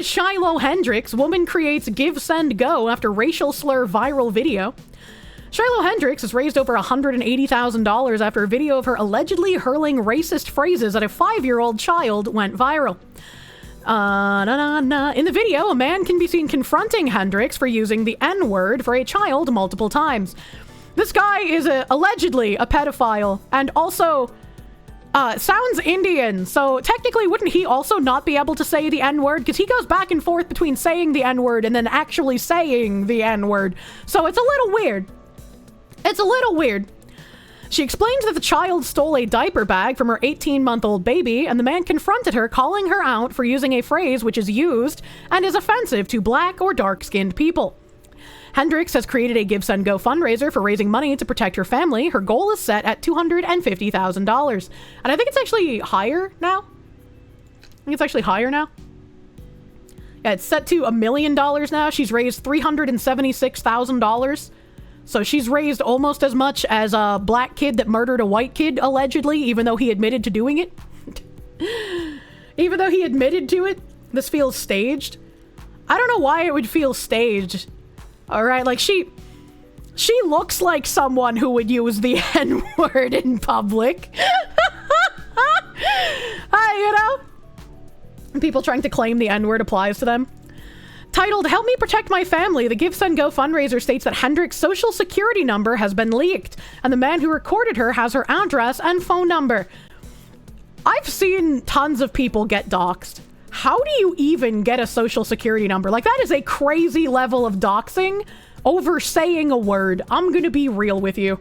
is Shiloh Hendricks. Woman creates give, send, go after racial slur viral video. Shiloh Hendricks has raised over $180,000 after a video of her allegedly hurling racist phrases at a 5-year-old child went viral. In the video, a man can be seen confronting Hendricks for using the N-word for a child multiple times. This guy is allegedly a pedophile and also sounds Indian, so technically wouldn't he also not be able to say the N-word? Because he goes back and forth between saying the N-word and then actually saying the N-word. So it's a little weird. It's a little weird. She explained that the child stole a diaper bag from her 18-month-old baby, and the man confronted her, calling her out for using a phrase which is used and is offensive to black or dark-skinned people. Hendricks has created a Give, Send, Go fundraiser for raising money to protect her family. Her goal is set at $250,000. And I think it's actually higher now. Yeah, it's set to $1 million now. She's raised $376,000. So she's raised almost as much as a black kid that murdered a white kid, allegedly, even though he admitted to doing it. Even though he admitted to it, this feels staged. I don't know why it would feel staged. Alright, like she looks like someone who would use the N-word in public. You know? People trying to claim the N-word applies to them. Titled, Help Me Protect My Family, the Give, Send, Go fundraiser states that Hendricks' social security number has been leaked, and the man who recorded her has her address and phone number. I've seen tons of people get doxxed. How do you even get a social security number? Like, that is a crazy level of doxing over saying a word. I'm gonna be real with you.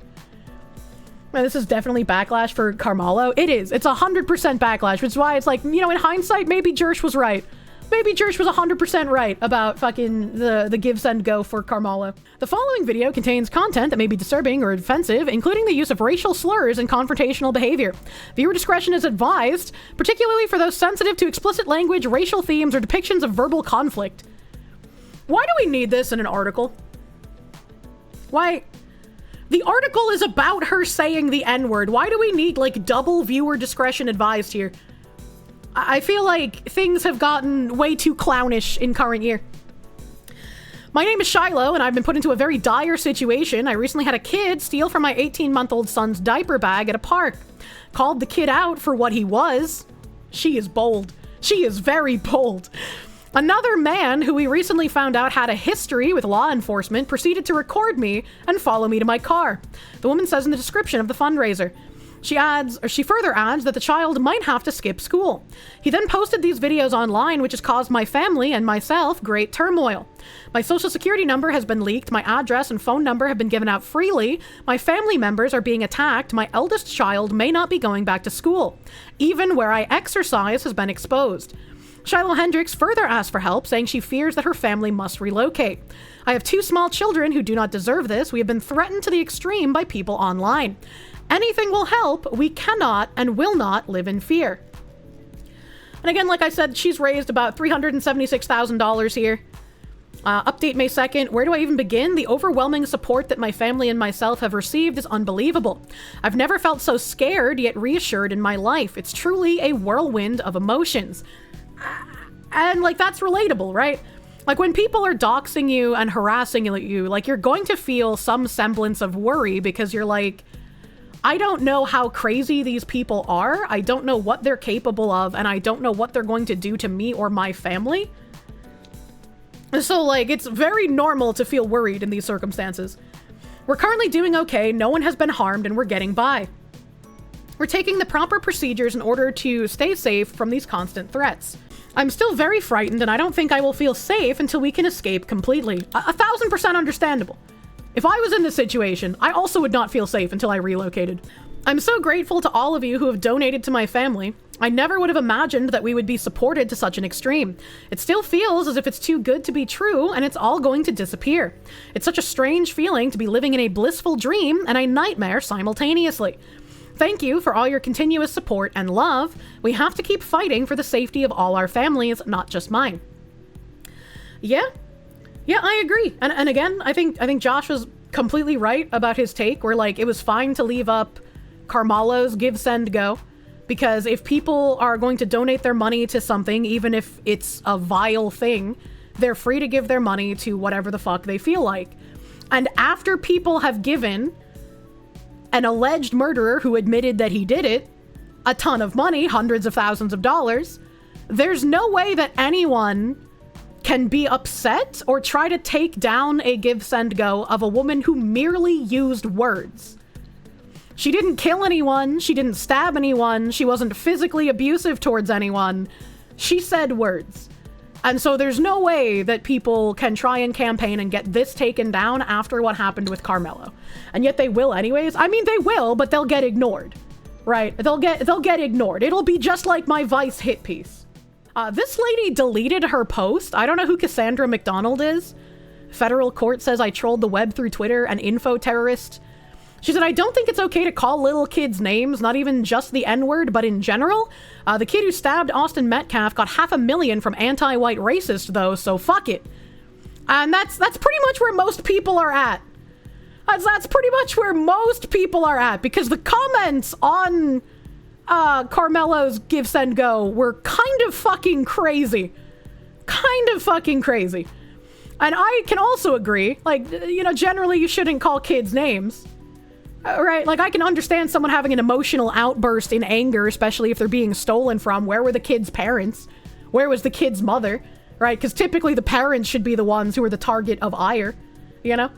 Man, this is definitely backlash for Carmelo. It is. It's 100% backlash, which is why it's like, you know, in hindsight, maybe Kirsche was right. Maybe Kirsche was 100% right about fucking the Give, Send, Go for Carmelo. The following video contains content that may be disturbing or offensive, including the use of racial slurs and confrontational behavior. Viewer discretion is advised, particularly for those sensitive to explicit language, racial themes, or depictions of verbal conflict. Why do we need this in an article? Why? The article is about her saying the N-word. Why do we need, like, double viewer discretion advised here? I feel like things have gotten way too clownish in current year. My name is Shiloh, and I've been put into a very dire situation. I recently had a kid steal from my 18-month-old son's diaper bag at a park. Called the kid out for what he was. She is bold. She is very bold. Another man, who we recently found out had a history with law enforcement, proceeded to record me and follow me to my car. The woman says in the description of the fundraiser. She further adds that the child might have to skip school. He then posted these videos online, which has caused my family and myself great turmoil. My social security number has been leaked, my address and phone number have been given out freely, my family members are being attacked, my eldest child may not be going back to school. Even where I exercise has been exposed. Shiloh Hendricks further asked for help, saying she fears that her family must relocate. I have 2 small children who do not deserve this. We have been threatened to the extreme by people online. Anything will help. We cannot and will not live in fear. And again, like I said, she's raised about $376,000 here. Update May 2nd. Where do I even begin? The overwhelming support that my family and myself have received is unbelievable. I've never felt so scared yet reassured in my life. It's truly a whirlwind of emotions. And like, that's relatable, right? Like, when people are doxing you and harassing you, like, you're going to feel some semblance of worry because you're like, I don't know how crazy these people are. I don't know what they're capable of, and I don't know what they're going to do to me or my family. So, like, it's very normal to feel worried in these circumstances. We're currently doing okay, no one has been harmed, and we're getting by. We're taking the proper procedures in order to stay safe from these constant threats. I'm still very frightened, and I don't think I will feel safe until we can escape completely. 1,000% understandable. If I was in this situation, I also would not feel safe until I relocated. I'm so grateful to all of you who have donated to my family. I never would have imagined that we would be supported to such an extreme. It still feels as if it's too good to be true, and it's all going to disappear. It's such a strange feeling to be living in a blissful dream and a nightmare simultaneously. Thank you for all your continuous support and love. We have to keep fighting for the safety of all our families, not just mine. Yeah, I agree. And again, I think Josh was completely right about his take, where, like, it was fine to leave up Carmelo's Give, Send, Go. Because if people are going to donate their money to something, even if it's a vile thing, they're free to give their money to whatever the fuck they feel like. And after people have given an alleged murderer who admitted that he did it a ton of money, hundreds of thousands of dollars, there's no way that anyone can be upset or try to take down a give, send, go of a woman who merely used words. She didn't kill anyone. She didn't stab anyone. She wasn't physically abusive towards anyone. She said words. And so there's no way that people can try and campaign and get this taken down after what happened with Carmelo. And yet they will anyways. I mean, they will, but they'll get ignored, right? They'll get ignored. It'll be just like my Vice hit piece. This lady deleted her post. I don't know who Cassandra McDonald is. Federal court says I trolled the web through Twitter, an info terrorist. She said, I don't think it's okay to call little kids names, not even just the N-word, but in general. The kid who stabbed Austin Metcalf got $500,000 from anti-white racist, though, so fuck it. And that's pretty much where most people are at. That's pretty much where most people are at, because the comments on Carmelo's Give, Send, Go were kind of fucking crazy. Kind of fucking crazy. And I can also agree, like, you know, generally you shouldn't call kids names. Right, like I can understand someone having an emotional outburst in anger, especially if they're being stolen from. Where were the kid's parents? Where was the kid's mother? Right, because typically the parents should be the ones who are the target of ire. You know,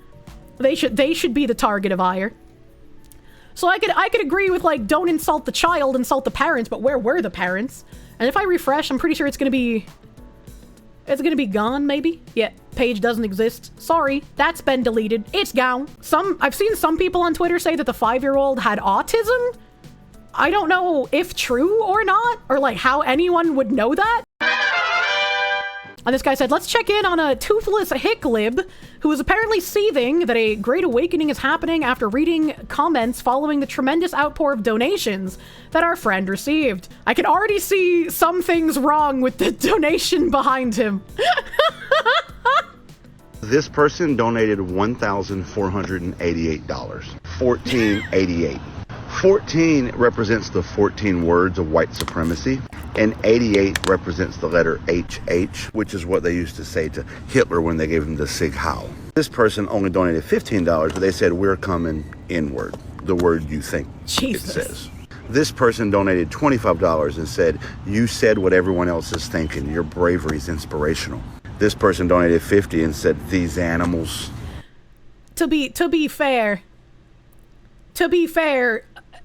they should be the target of ire. So I could agree with, like, don't insult the child, insult the parents. But where were the parents? And if I refresh, I'm pretty sure it's gonna be gone, maybe? Yeah, page doesn't exist. Sorry, that's been deleted. It's gone. I've seen some people on Twitter say that the 5-year-old had autism. I don't know if true or not, or like how anyone would know that. And this guy said, let's check in on a toothless hicklib who is apparently seething that a great awakening is happening after reading comments following the tremendous outpour of donations that our friend received. I can already see some things wrong with the donation behind him. This person donated $1,488. $14.88. 14 represents the 14 words of white supremacy, and 88 represents the letter HH, which is what they used to say to Hitler when they gave him the Sieg Heil. This person only donated $15, but they said, we're coming inward, the word you think Jesus. It says. This person donated $25 and said, you said what everyone else is thinking. Your bravery is inspirational. This person donated $50 and said, these animals. To be fair,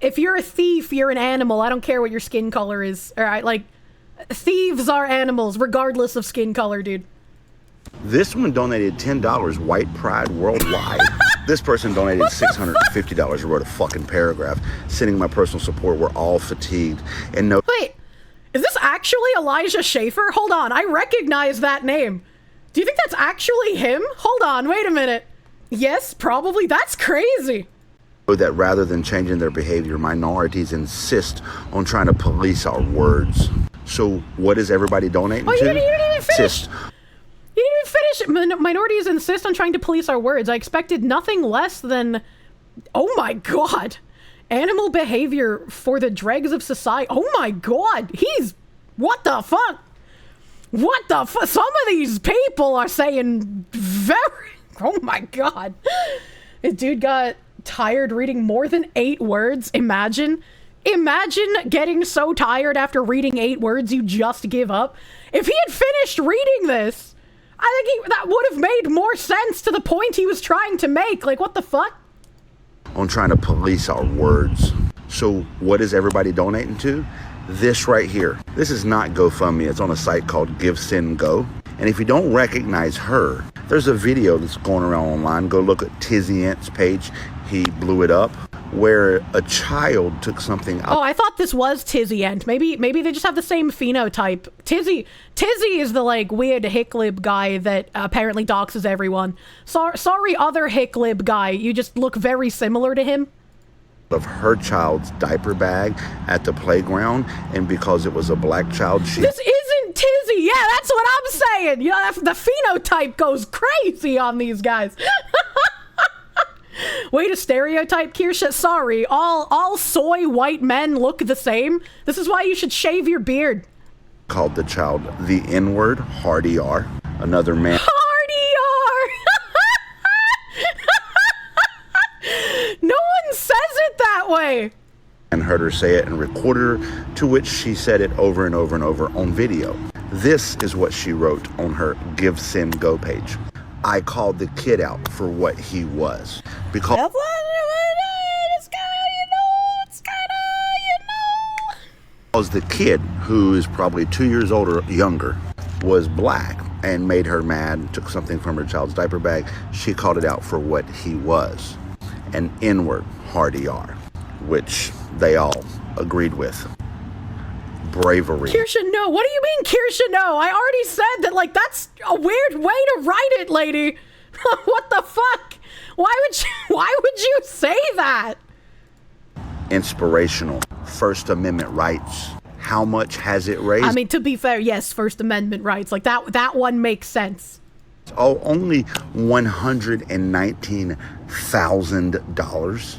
if you're a thief, you're an animal. I don't care what your skin color is. All right, like, thieves are animals, regardless of skin color, dude. This one donated $10, white pride worldwide. This person donated $650 and wrote a fucking paragraph, sending my personal support. We're all fatigued and no. Wait, is this actually Elijah Schaefer? Hold on, I recognize that name. Do you think that's actually him? Hold on, wait a minute. Yes, probably. That's crazy. That rather than changing their behavior, minorities insist on trying to police our words. So what is everybody donating to? You didn't even finish. You didn't even finish. Minorities insist on trying to police our words. I expected nothing less than, oh my god, animal behavior for the dregs of society. Oh my god, what the fuck? What the fuck? Some of these people are saying oh my god. This dude got tired reading more than 8 words. Imagine getting so tired after reading 8 words you just give up. If he had finished reading this, I think that would have made more sense to the point he was trying to make. Like, what the fuck? On trying to police our words. So what is everybody donating to? This right here. This is not GoFundMe. It's on a site called Give, Send, Go. And if you don't recognize her, there's a video that's going around online. Go look at Tiziant's page. He blew it up, where a child took something out. Oh, I thought this was Tiziant. Maybe they just have the same phenotype. Tizzy is the, like, weird hicklib guy that apparently doxes everyone. Sorry, other hicklib guy. You just look very similar to him. Of her child's diaper bag at the playground, and because it was a black child, This isn't Tizzy. Yeah, that's what I'm saying. You know, the phenotype goes crazy on these guys. Way to stereotype, Kirsche. Sorry, all soy white men look the same. This is why you should shave your beard. Called the child the N-word, Hardy R. Another man. Hardy R! No one says it that way. And heard her say it and recorded her, to which she said it over and over and over on video. This is what she wrote on her Give Send Go page. I called the kid out for what he was. Because the kid, who is probably 2 years older, younger, was black and made her mad, took something from her child's diaper bag. She called it out for what he was. An N-word, Hardy R, which they all agreed with. Bravery. Kirsche, no. What do you mean, Kirsche, no? I already said that, like, that's a weird way to write it, lady. What the fuck? Why would you say that? Inspirational. First Amendment rights. How much has it raised? I mean, to be fair, yes, First Amendment rights. Like, that one makes sense. Oh, only $119,000.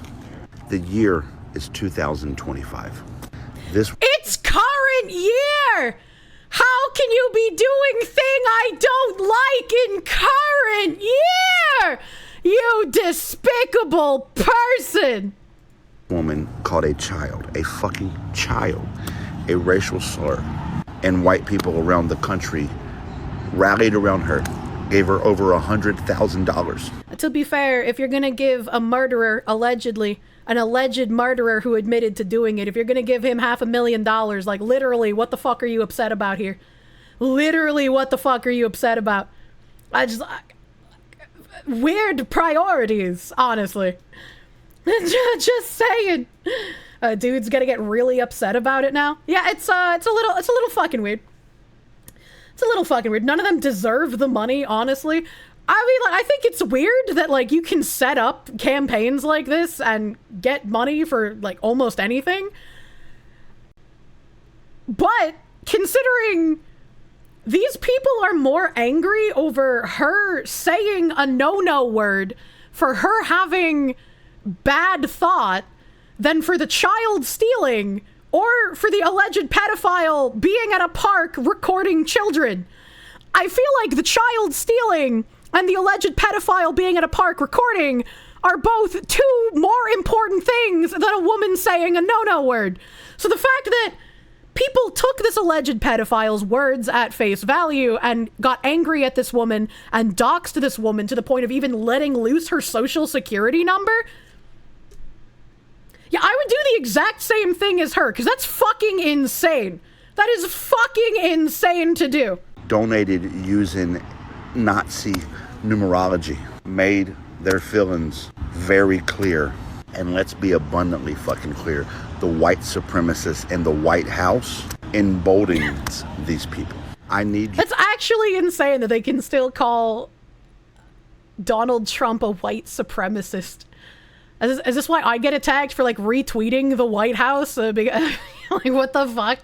The year is 2025. It's current year! How can you be doing thing I don't like in current year? You despicable person! Woman called a child, a fucking child, a racial slur. And white people around the country rallied around her, gave her over $100,000. To be fair, if you're gonna give a murderer, allegedly, an alleged murderer who admitted to doing it, if you're gonna give him $500,000, like, literally, what the fuck are you upset about here? Literally, what the fuck are you upset about? Weird priorities, honestly. Just saying. Dude's gonna get really upset about it now. Yeah, it's a little fucking weird. It's a little fucking weird. None of them deserve the money, honestly. I mean, like, I think it's weird that, like, you can set up campaigns like this and get money for, like, almost anything. But considering these people are more angry over her saying a no-no word, for her having bad thought, than for the child stealing or for the alleged pedophile being at a park recording children. I feel like the child stealing and the alleged pedophile being at a park recording are both two more important things than a woman saying a no-no word. So the fact that people took this alleged pedophile's words at face value and got angry at this woman and doxed this woman to the point of even letting loose her social security number. Yeah, I would do the exact same thing as her, because that's fucking insane. That is fucking insane to do. Donated using Nazi numerology, made their feelings very clear. And let's be abundantly fucking clear. The white supremacists in the White House emboldens these people. I need you. It's actually insane that they can still call Donald Trump a white supremacist. Is this why I get attacked for, like, retweeting the White House? Like, what the fuck?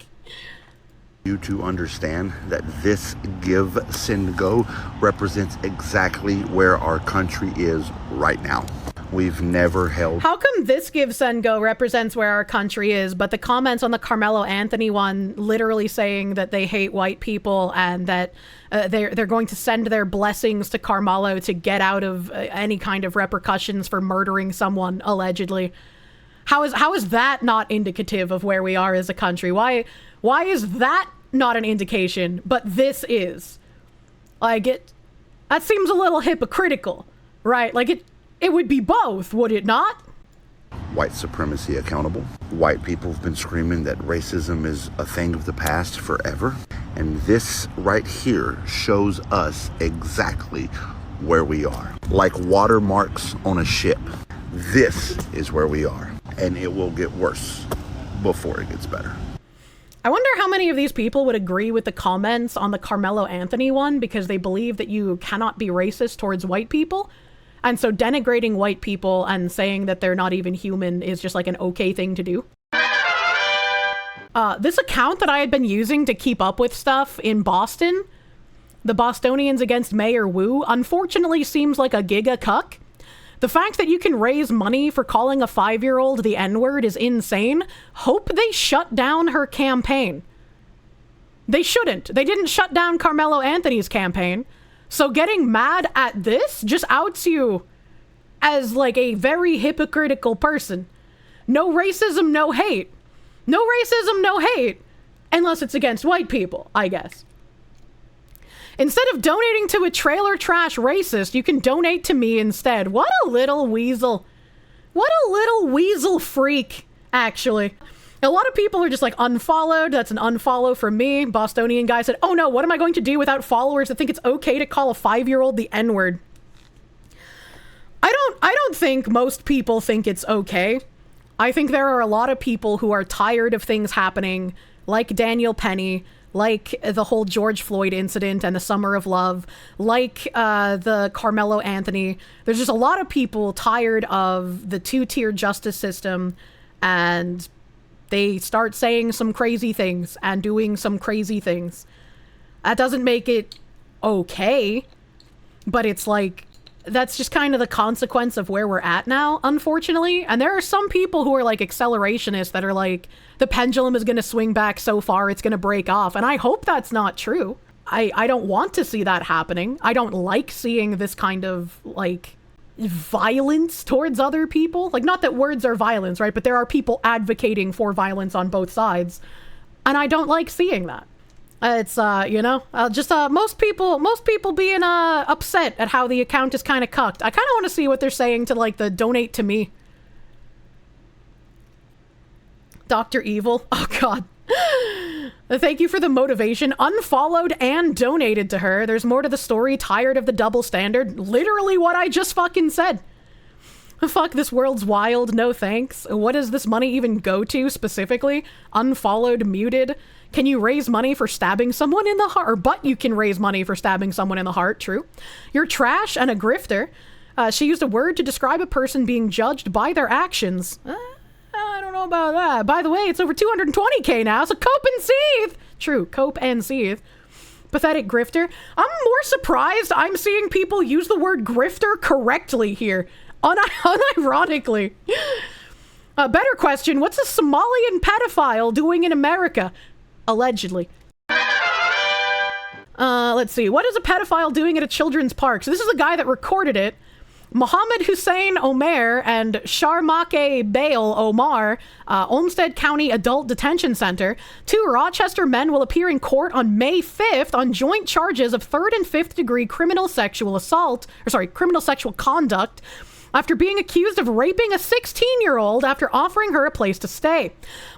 You to understand that this Give, Send, Go represents exactly where our country is right now. We've never held... How come this Give, Send, Go represents where our country is, but the comments on the Carmelo Anthony one literally saying that they hate white people and that they're going to send their blessings to Carmelo to get out of any kind of repercussions for murdering someone, allegedly? How is that not indicative of where we are as a country? Why is that not an indication, but this is? Like, that seems a little hypocritical, right? Like, it would be both, would it not? White supremacy accountable. White people have been screaming that racism is a thing of the past forever. And this right here shows us exactly where we are. Like watermarks on a ship. This is where we are. And it will get worse before it gets better. I wonder how many of these people would agree with the comments on the Carmelo Anthony one because they believe that you cannot be racist towards white people. And so denigrating white people and saying that they're not even human is just like an okay thing to do. This account that I had been using to keep up with stuff in Boston, the Bostonians against Mayor Wu, unfortunately seems like a giga cuck. The fact that you can raise money for calling a 5-year-old the N-word is insane. Hope they shut down her campaign. They shouldn't. They didn't shut down Carmelo Anthony's campaign. So getting mad at this just outs you as like a very hypocritical person. No racism, no hate. No racism, no hate. Unless it's against white people, I guess. Instead of donating to a trailer trash racist, you can donate to me instead. What a little weasel. What a little weasel freak, actually. A lot of people are just like unfollowed. That's an unfollow from me. Bostonian guy said, oh no, what am I going to do without followers that think it's okay to call a 5-year-old the N-word? I don't think most people think it's okay. I think there are a lot of people who are tired of things happening, like Daniel Penny, like the whole George Floyd incident and the Summer of Love, like the Carmelo Anthony. There's just a lot of people tired of the two-tier justice system, and they start saying some crazy things and doing some crazy things. That doesn't make it okay, but it's like, that's just kind of the consequence of where we're at now, unfortunately. And there are some people who are like accelerationists that are like, the pendulum is going to swing back so far it's going to break off. And I hope that's not true. I don't want to see that happening. I don't like seeing this kind of like violence towards other people. Like, not that words are violence, right? But there are people advocating for violence on both sides. And I don't like seeing that. It's, you know, just, most people being, upset at how the account is kind of cucked. I kind of want to see what they're saying to, like, the donate to me. Dr. Evil. Oh, God. Thank you for the motivation. Unfollowed and donated to her. There's more to the story. Tired of the double standard. Literally what I just fucking said. Fuck, this world's wild. No thanks. What does this money even go to specifically? Unfollowed, muted. Can you raise money for stabbing someone in the heart? But you can raise money for stabbing someone in the heart, true. You're trash and a grifter. She used a word to describe a person being judged by their actions. I don't know about that. By the way, it's over 220k now, so cope and seethe. True, cope and seethe. Pathetic grifter. I'm more surprised I'm seeing people use the word grifter correctly here. Unironically. A better question, what's a Somalian pedophile doing in America? Allegedly. Let's see. What is a pedophile doing at a children's park? So this is the guy that recorded it. Mohammed Hussein Omer and Sharmake Bail Omar, Olmsted County Adult Detention Center. 2 Rochester men will appear in court on May 5th on joint charges of 3rd and 5th degree criminal sexual conduct after being accused of raping a 16-year-old after offering her a place to stay.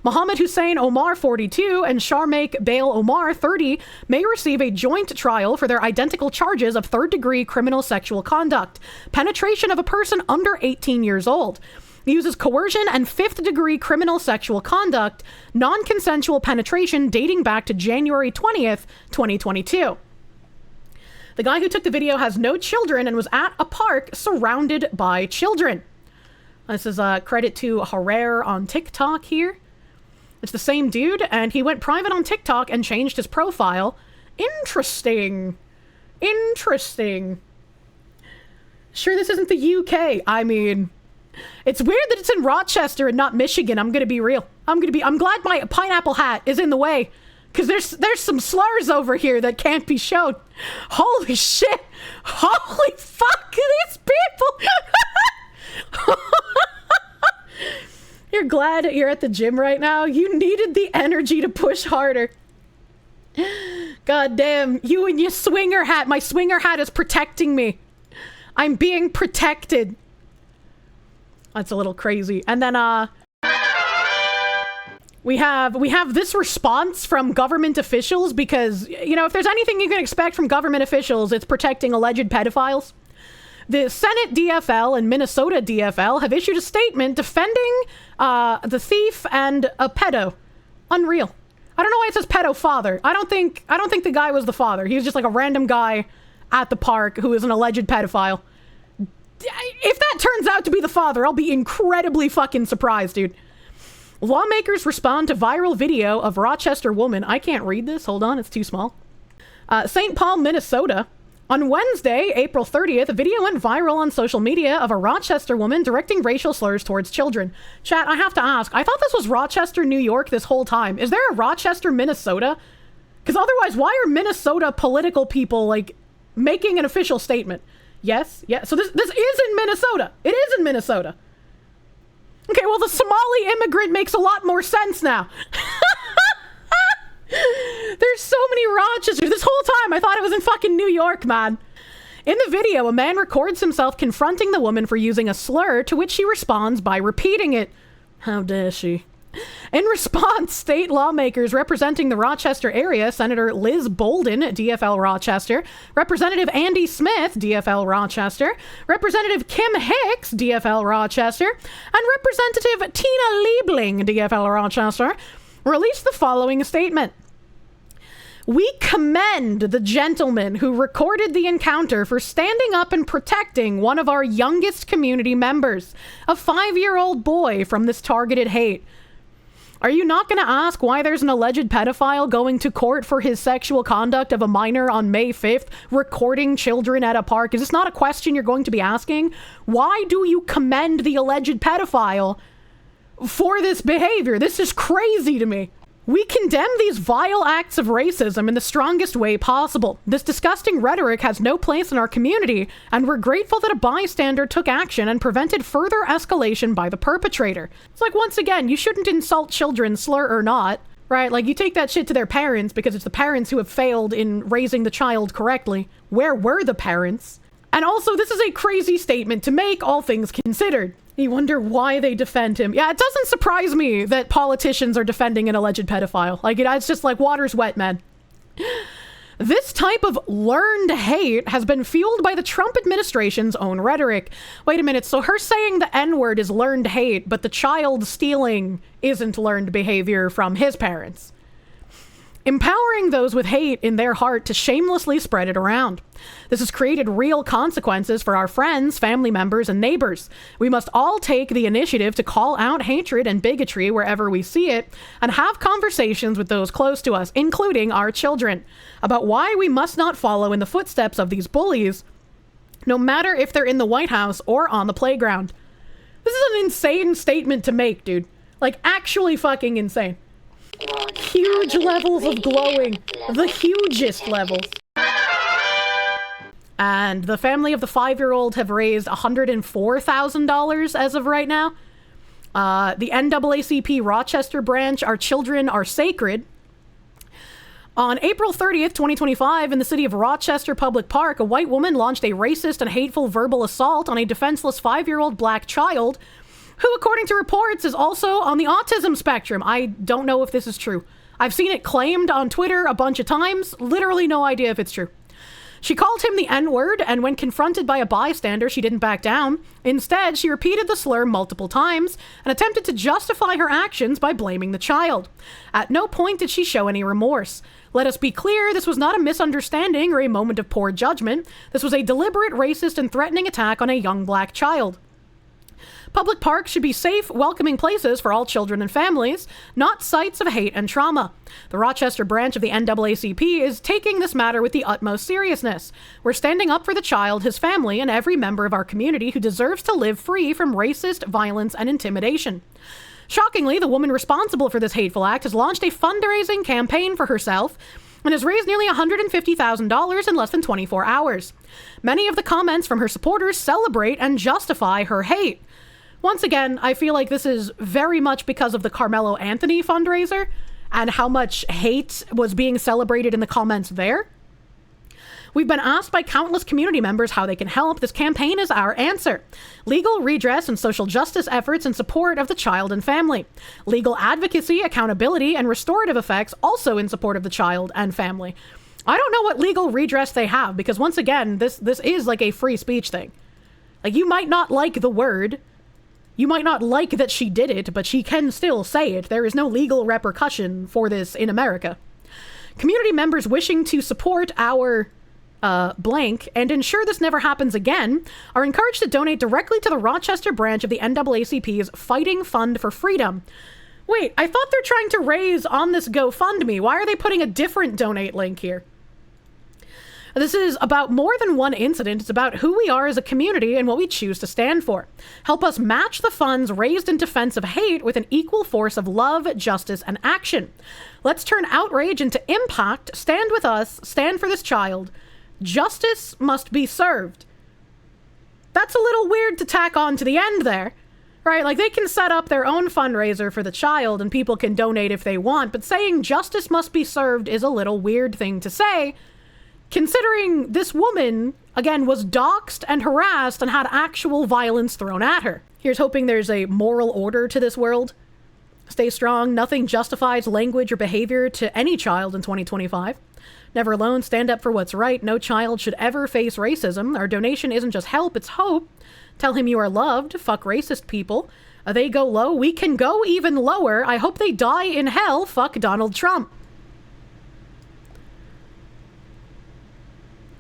Mohammed Hussein Omar, 42, and Sharmake Bail Omar, 30, may receive a joint trial for their identical charges of 3rd-degree criminal sexual conduct, penetration of a person under 18 years old, uses coercion, and 5th-degree criminal sexual conduct, non-consensual penetration dating back to January 20th, 2022. The guy who took the video has no children and was at a park surrounded by children. This is a credit to Harer on TikTok here. It's the same dude, and he went private on TikTok and changed his profile. Interesting. Interesting. Sure, this isn't the UK. I mean, it's weird that it's in Rochester and not Michigan. I'm gonna be real. I'm glad my pineapple hat is in the way. Because there's some slurs over here that can't be shown. Holy shit. Holy fuck, these people. You're glad you're at the gym right now? You needed the energy to push harder. God damn, you and your swinger hat. My swinger hat is protecting me. I'm being protected. That's a little crazy. And then, We have this response from government officials because, you know, if there's anything you can expect from government officials, it's protecting alleged pedophiles. The Senate DFL and Minnesota DFL have issued a statement defending the thief and a pedo. Unreal. I don't know why it says pedo father. I don't think the guy was the father. He was just like a random guy at the park who is an alleged pedophile. If that turns out to be the father, I'll be incredibly fucking surprised, dude. Lawmakers respond to viral video of Rochester woman. I can't read this. Hold on, it's too small. St. Paul, Minnesota. On Wednesday, April 30th, a video went viral on social media of a Rochester woman directing racial slurs towards children. Chat, I have to ask, I thought this was Rochester, New York this whole time. Is there a Rochester, Minnesota? Because otherwise, why are Minnesota political people, like, making an official statement? Yes, yeah. So this is in Minnesota. It is in Minnesota. Okay, well, the Somali immigrant makes a lot more sense now. There's so many Rochesters. This whole time, I thought it was in fucking New York, man. In the video, a man records himself confronting the woman for using a slur, to which she responds by repeating it. How dare she? In response, state lawmakers representing the Rochester area, Senator Liz Bolden, DFL Rochester, Representative Andy Smith, DFL Rochester, Representative Kim Hicks, DFL Rochester, and Representative Tina Liebling, DFL Rochester, released the following statement. We commend the gentleman who recorded the encounter for standing up and protecting one of our youngest community members, a 5-year-old boy, from this targeted hate. Are you not going to ask why there's an alleged pedophile going to court for his sexual conduct of a minor on May 5th, recording children at a park? Is this not a question you're going to be asking? Why do you commend the alleged pedophile for this behavior? This is crazy to me. We condemn these vile acts of racism in the strongest way possible. This disgusting rhetoric has no place in our community, and we're grateful that a bystander took action and prevented further escalation by the perpetrator. It's like, once again, you shouldn't insult children, slur or not, right? Like, you take that shit to their parents because it's the parents who have failed in raising the child correctly. Where were the parents? And also, this is a crazy statement to make, all things considered. You wonder why they defend him. Yeah, it doesn't surprise me that politicians are defending an alleged pedophile. Like, it's just like water's wet, man. This type of learned hate has been fueled by the Trump administration's own rhetoric. Wait a minute, so her saying the N-word is learned hate, but the child stealing isn't learned behavior from his parents. Empowering those with hate in their heart to shamelessly spread it around. This has created real consequences for our friends, family members, and neighbors. We must all take the initiative to call out hatred and bigotry wherever we see it, and have conversations with those close to us, including our children, about why we must not follow in the footsteps of these bullies, no matter if they're in the White House or on the playground. This is an insane statement to make, dude. Like, actually fucking insane. Huge levels of glowing. The hugest levels. And the family of the 5-year-old have raised $104,000 as of right now. The NAACP Rochester branch, Our Children Are Sacred. On April 30th, 2025, in the city of Rochester Public Park, a white woman launched a racist and hateful verbal assault on a defenseless 5-year-old black child who, according to reports, is also on the autism spectrum. I don't know if this is true. I've seen it claimed on Twitter a bunch of times. Literally no idea if it's true. She called him the N-word, and when confronted by a bystander, she didn't back down. Instead, she repeated the slur multiple times and attempted to justify her actions by blaming the child. At no point did she show any remorse. Let us be clear, this was not a misunderstanding or a moment of poor judgment. This was a deliberate, racist, and threatening attack on a young black child. Public parks should be safe, welcoming places for all children and families, not sites of hate and trauma. The Rochester branch of the NAACP is taking this matter with the utmost seriousness. We're standing up for the child, his family, and every member of our community who deserves to live free from racist violence and intimidation. Shockingly, the woman responsible for this hateful act has launched a fundraising campaign for herself and has raised nearly $150,000 in less than 24 hours. Many of the comments from her supporters celebrate and justify her hate. Once again, I feel like this is very much because of the Carmelo Anthony fundraiser and how much hate was being celebrated in the comments there. We've been asked by countless community members how they can help. This campaign is our answer. Legal redress and social justice efforts in support of the child and family. Legal advocacy, accountability, and restorative effects also in support of the child and family. I don't know what legal redress they have, because once again, this is like a free speech thing. Like, you might not like the word, you might not like that she did it, but she can still say it. There is no legal repercussion for this in America. Community members wishing to support our blank and ensure this never happens again are encouraged to donate directly to the Rochester branch of the NAACP's Fighting Fund for Freedom. Wait, I thought they're trying to raise on this GoFundMe. Why are they putting a different donate link here? This is about more than one incident. It's about who we are as a community and what we choose to stand for. Help us match the funds raised in defense of hate with an equal force of love, justice, and action. Let's turn outrage into impact. Stand with us. Stand for this child. Justice must be served. That's a little weird to tack on to the end there, right? Like, they can set up their own fundraiser for the child and people can donate if they want, but saying justice must be served is a little weird thing to say, considering this woman, again, was doxxed and harassed and had actual violence thrown at her. Here's hoping there's a moral order to this world. Stay strong. Nothing justifies language or behavior to any child in 2025. Never alone. Stand up for what's right. No child should ever face racism. Our donation isn't just help, it's hope. Tell him you are loved. Fuck racist people. They go low. We can go even lower. I hope they die in hell. Fuck Donald Trump.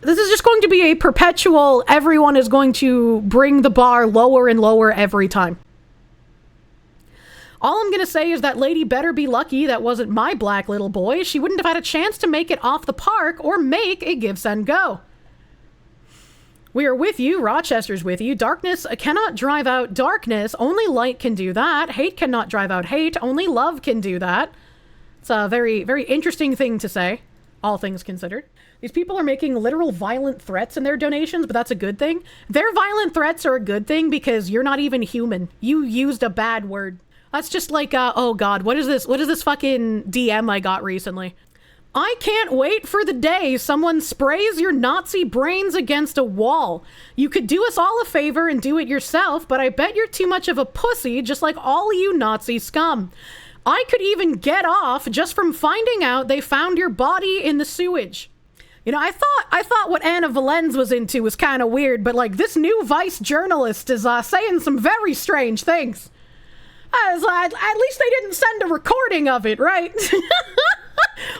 This is just going to be a perpetual, everyone is going to bring the bar lower and lower every time. All I'm going to say is that lady better be lucky that wasn't my black little boy. She wouldn't have had a chance to make it off the park or make a give, send, go. We are with you. Rochester's with you. Darkness cannot drive out darkness. Only light can do that. Hate cannot drive out hate. Only love can do that. It's a very, very interesting thing to say, all things considered. These people are making literal violent threats in their donations, but that's a good thing. Their violent threats are a good thing because you're not even human. You used a bad word. That's just like, oh God, what is this? What is this fucking DM I got recently? I can't wait for the day someone sprays your Nazi brains against a wall. You could do us all a favor and do it yourself, but I bet you're too much of a pussy, just like all you Nazi scum. I could even get off just from finding out they found your body in the sewage. You know, I thought what Anna Valenz was into was kind of weird, but like this new Vice journalist is saying some very strange things. At least they didn't send a recording of it, right?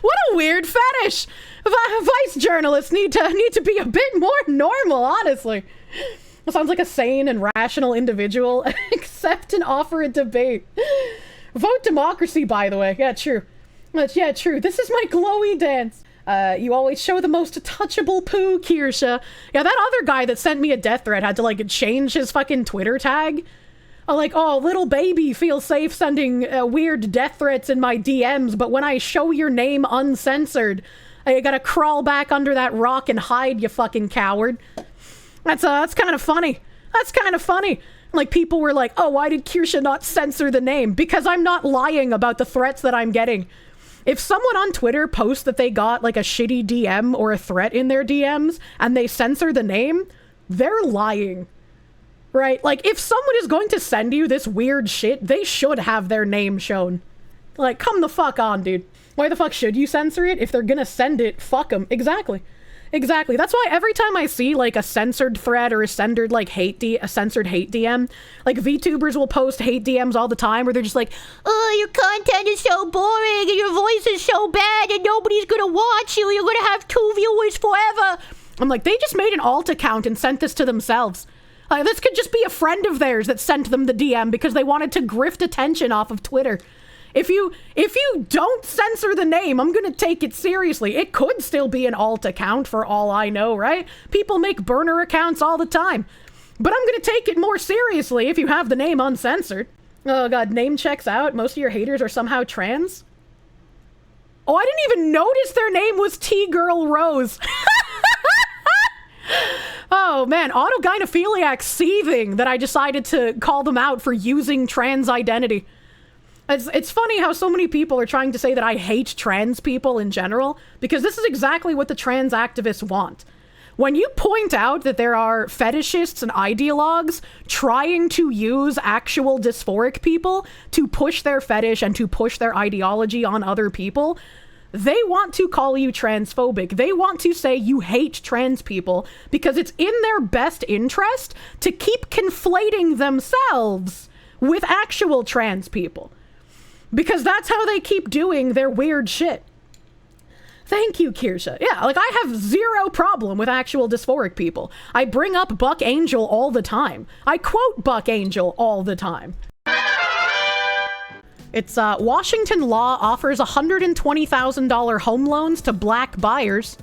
What a weird fetish. Vice journalists need to be a bit more normal, honestly. It sounds like a sane and rational individual. Accept and offer a debate. Vote democracy, by the way. Yeah, true. Yeah, true. This is my glowy dance. You always show the most touchable poo, Kirsche. Yeah, that other guy that sent me a death threat had to, like, change his fucking Twitter tag. Like, oh, little baby feels safe sending weird death threats in my DMs, but when I show your name uncensored, I gotta crawl back under that rock and hide, you fucking coward. That's kind of funny. That's kind of funny. Like, people were like, oh, why did Kirsche not censor the name? Because I'm not lying about the threats that I'm getting. If someone on Twitter posts that they got, like, a shitty DM or a threat in their DMs, and they censor the name, they're lying. Right? Like, if someone is going to send you this weird shit, they should have their name shown. Like, come the fuck on, dude. Why the fuck should you censor it? If they're gonna send it, fuck them. Exactly. Exactly. That's why every time I see, like, a censored thread or a censored, like, a censored hate DM, like, VTubers will post hate DMs all the time where they're just like, oh, your content is so boring and your voice is so bad and nobody's gonna watch you. You're gonna have 2 viewers forever. I'm like, they just made an alt account and sent this to themselves. This could just be a friend of theirs that sent them the DM because they wanted to grift attention off of Twitter. If you don't censor the name, I'm gonna take it seriously. It could still be an alt account for all I know, right? People make burner accounts all the time. But I'm gonna take it more seriously if you have the name uncensored. Oh God, name checks out. Most of your haters are somehow trans. Oh, I didn't even notice their name was T-Girl Rose. Oh man, autogynephiliac seething that I decided to call them out for using trans identity. It's funny how so many people are trying to say that I hate trans people in general, because this is exactly what the trans activists want. When you point out that there are fetishists and ideologues trying to use actual dysphoric people to push their fetish and to push their ideology on other people, they want to call you transphobic. They want to say you hate trans people because it's in their best interest to keep conflating themselves with actual trans people. Because that's how they keep doing their weird shit. Thank you, Kirsche. Yeah, like, I have zero problem with actual dysphoric people. I bring up Buck Angel all the time. I quote Buck Angel all the time. It's, Washington law offers $120,000 home loans to black buyers.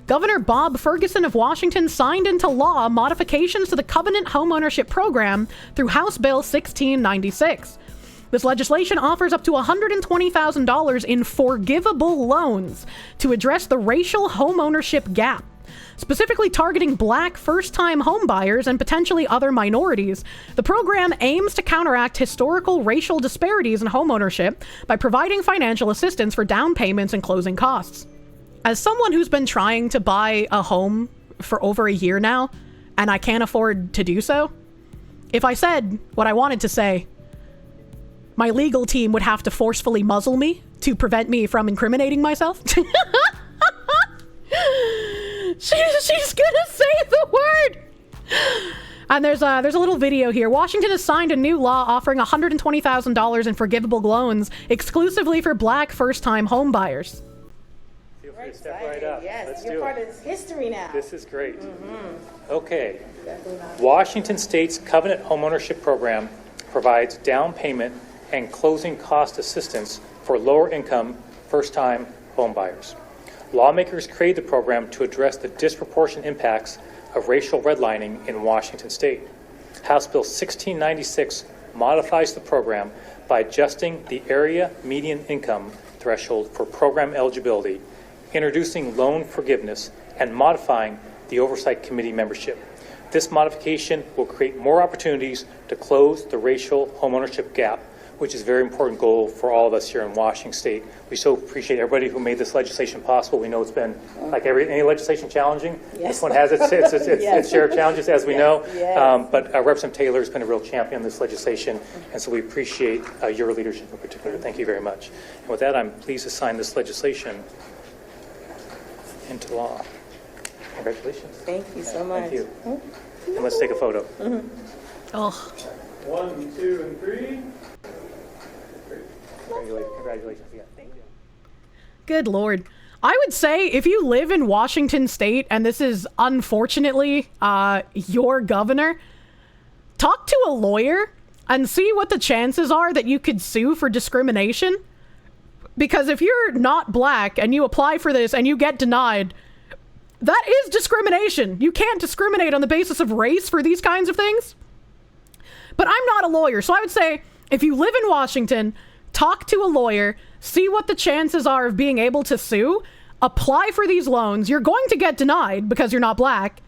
Governor Bob Ferguson of Washington signed into law modifications to the Covenant Homeownership Program through House Bill 1696. This legislation offers up to $120,000 in forgivable loans to address the racial homeownership gap. Specifically targeting black first-time homebuyers and potentially other minorities, the program aims to counteract historical racial disparities in homeownership by providing financial assistance for down payments and closing costs. As someone who's been trying to buy a home for over a year now, and I can't afford to do so, if I said what I wanted to say, my legal team would have to forcefully muzzle me to prevent me from incriminating myself. She's gonna say the word. And there's a little video here. Washington has signed a new law offering $120,000 in forgivable loans exclusively for black first-time home buyers. Feel free to step right up. Yes, Let's you're do part it. of history now. This is great. Okay. Washington State's Covenant Homeownership Program provides down payment and closing cost assistance for lower income first-time home buyers. Lawmakers created the program to address the disproportionate impacts of racial redlining in Washington State. House Bill 1696 modifies the program by adjusting the area median income threshold for program eligibility, introducing loan forgiveness, and modifying the Oversight Committee membership. This modification will create more opportunities to close the racial homeownership gap, which is a very important goal for all of us here in Washington State. We so appreciate everybody who made this legislation possible. We know it's been, like any legislation, challenging. Yes. This one has its share of challenges, as we know. Yes. But Representative Taylor has been a real champion of this legislation, and so we appreciate your leadership in particular. Thank you very much. And with that, I'm pleased to sign this legislation into law. Congratulations. Thank you so much. Thank you. And let's take a photo. Oh, 1, 2, and 3. Congratulations again. Thank you. good Lord. I would say if you live in Washington State, and this is unfortunately your governor, talk to a lawyer and see what the chances are that you could sue for discrimination. Because if you're not black and you apply for this and you get denied, that is discrimination. You can't discriminate on the basis of race for these kinds of things. But I'm not a lawyer, so I would say if you live in Washington, talk to a lawyer, see what the chances are of being able to sue, apply for these loans. You're going to get denied because you're not black,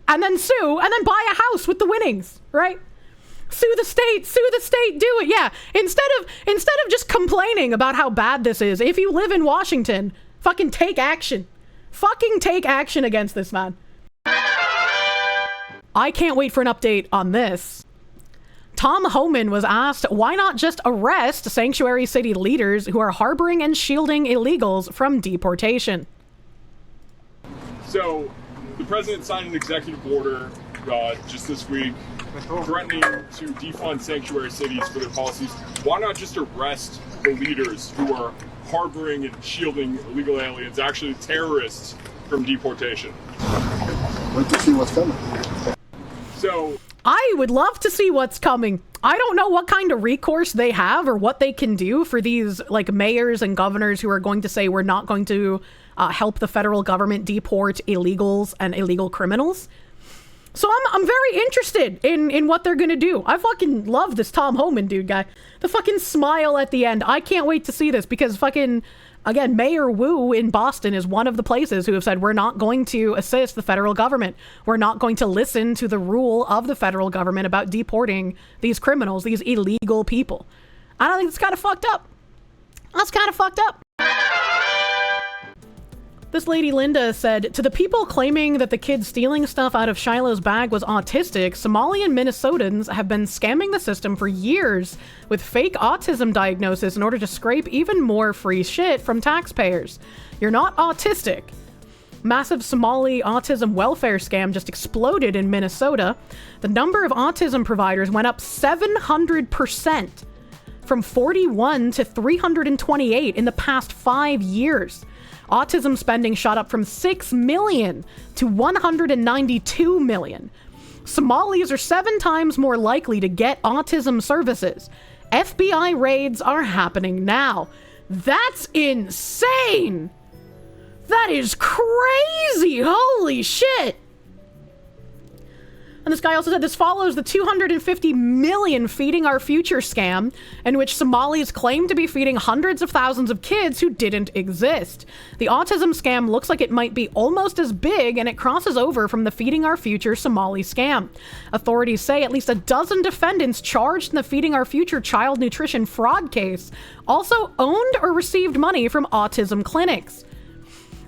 and then sue, and then buy a house with the winnings, right? Sue the state, do it. Yeah, instead of just complaining about how bad this is, if you live in Washington, fucking take action. Fucking take action against this man. I can't wait for an update on this. Tom Homan was asked, why not just arrest sanctuary city leaders who are harboring and shielding illegals from deportation? So, the president signed an executive order just this week threatening to defund sanctuary cities for their policies. Why not just arrest the leaders who are harboring and shielding illegal aliens, actually terrorists, from deportation? Wait to see what's coming. So, I would love to see what's coming. I don't know what kind of recourse they have or what they can do for these like mayors and governors who are going to say we're not going to help the federal government deport illegals and illegal criminals. So I'm very interested in what they're gonna do. I fucking love this Tom Homan dude guy. The fucking smile at the end. I can't wait to see this because fucking, again, Mayor Wu in Boston is one of the places who have said we're not going to assist the federal government. We're not going to listen to the rule of the federal government about deporting these criminals, these illegal people. I don't think it's kind of fucked up. That's kind of fucked up. This lady Linda said, to the people claiming that the kid stealing stuff out of Shiloh's bag was autistic, Somali and Minnesotans have been scamming the system for years with fake autism diagnosis in order to scrape even more free shit from taxpayers. You're not autistic. Massive Somali autism welfare scam just exploded in Minnesota. The number of autism providers went up 700%, from 41 to 328 in the past 5 years. Autism spending shot up from 6 million to 192 million. Somalis are 7 times more likely to get autism services. FBI raids are happening now. That's insane! That is crazy! Holy shit! And this guy also said this follows the 250 million Feeding Our Future scam, in which Somalis claim to be feeding hundreds of thousands of kids who didn't exist. The autism scam looks like it might be almost as big, and it crosses over from the Feeding Our Future Somali scam. Authorities say at least a dozen defendants charged in the Feeding Our Future child nutrition fraud case also owned or received money from autism clinics.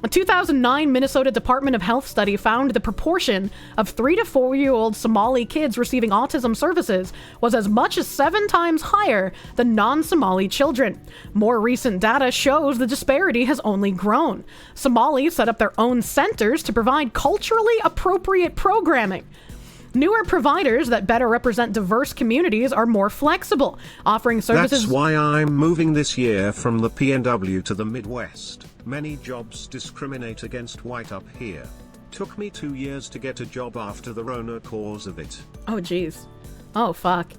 A 2009 Minnesota Department of Health study found the proportion of 3 to 4-year-old Somali kids receiving autism services was as much as 7 times higher than non-Somali children. More recent data shows the disparity has only grown. Somalis set up their own centers to provide culturally appropriate programming. Newer providers that better represent diverse communities are more flexible, offering services. That's why I'm moving this year from the PNW to the Midwest. Many jobs discriminate against white up here. Took me 2 years to get a job after the Rona cause of it. Oh, geez. Oh, fuck.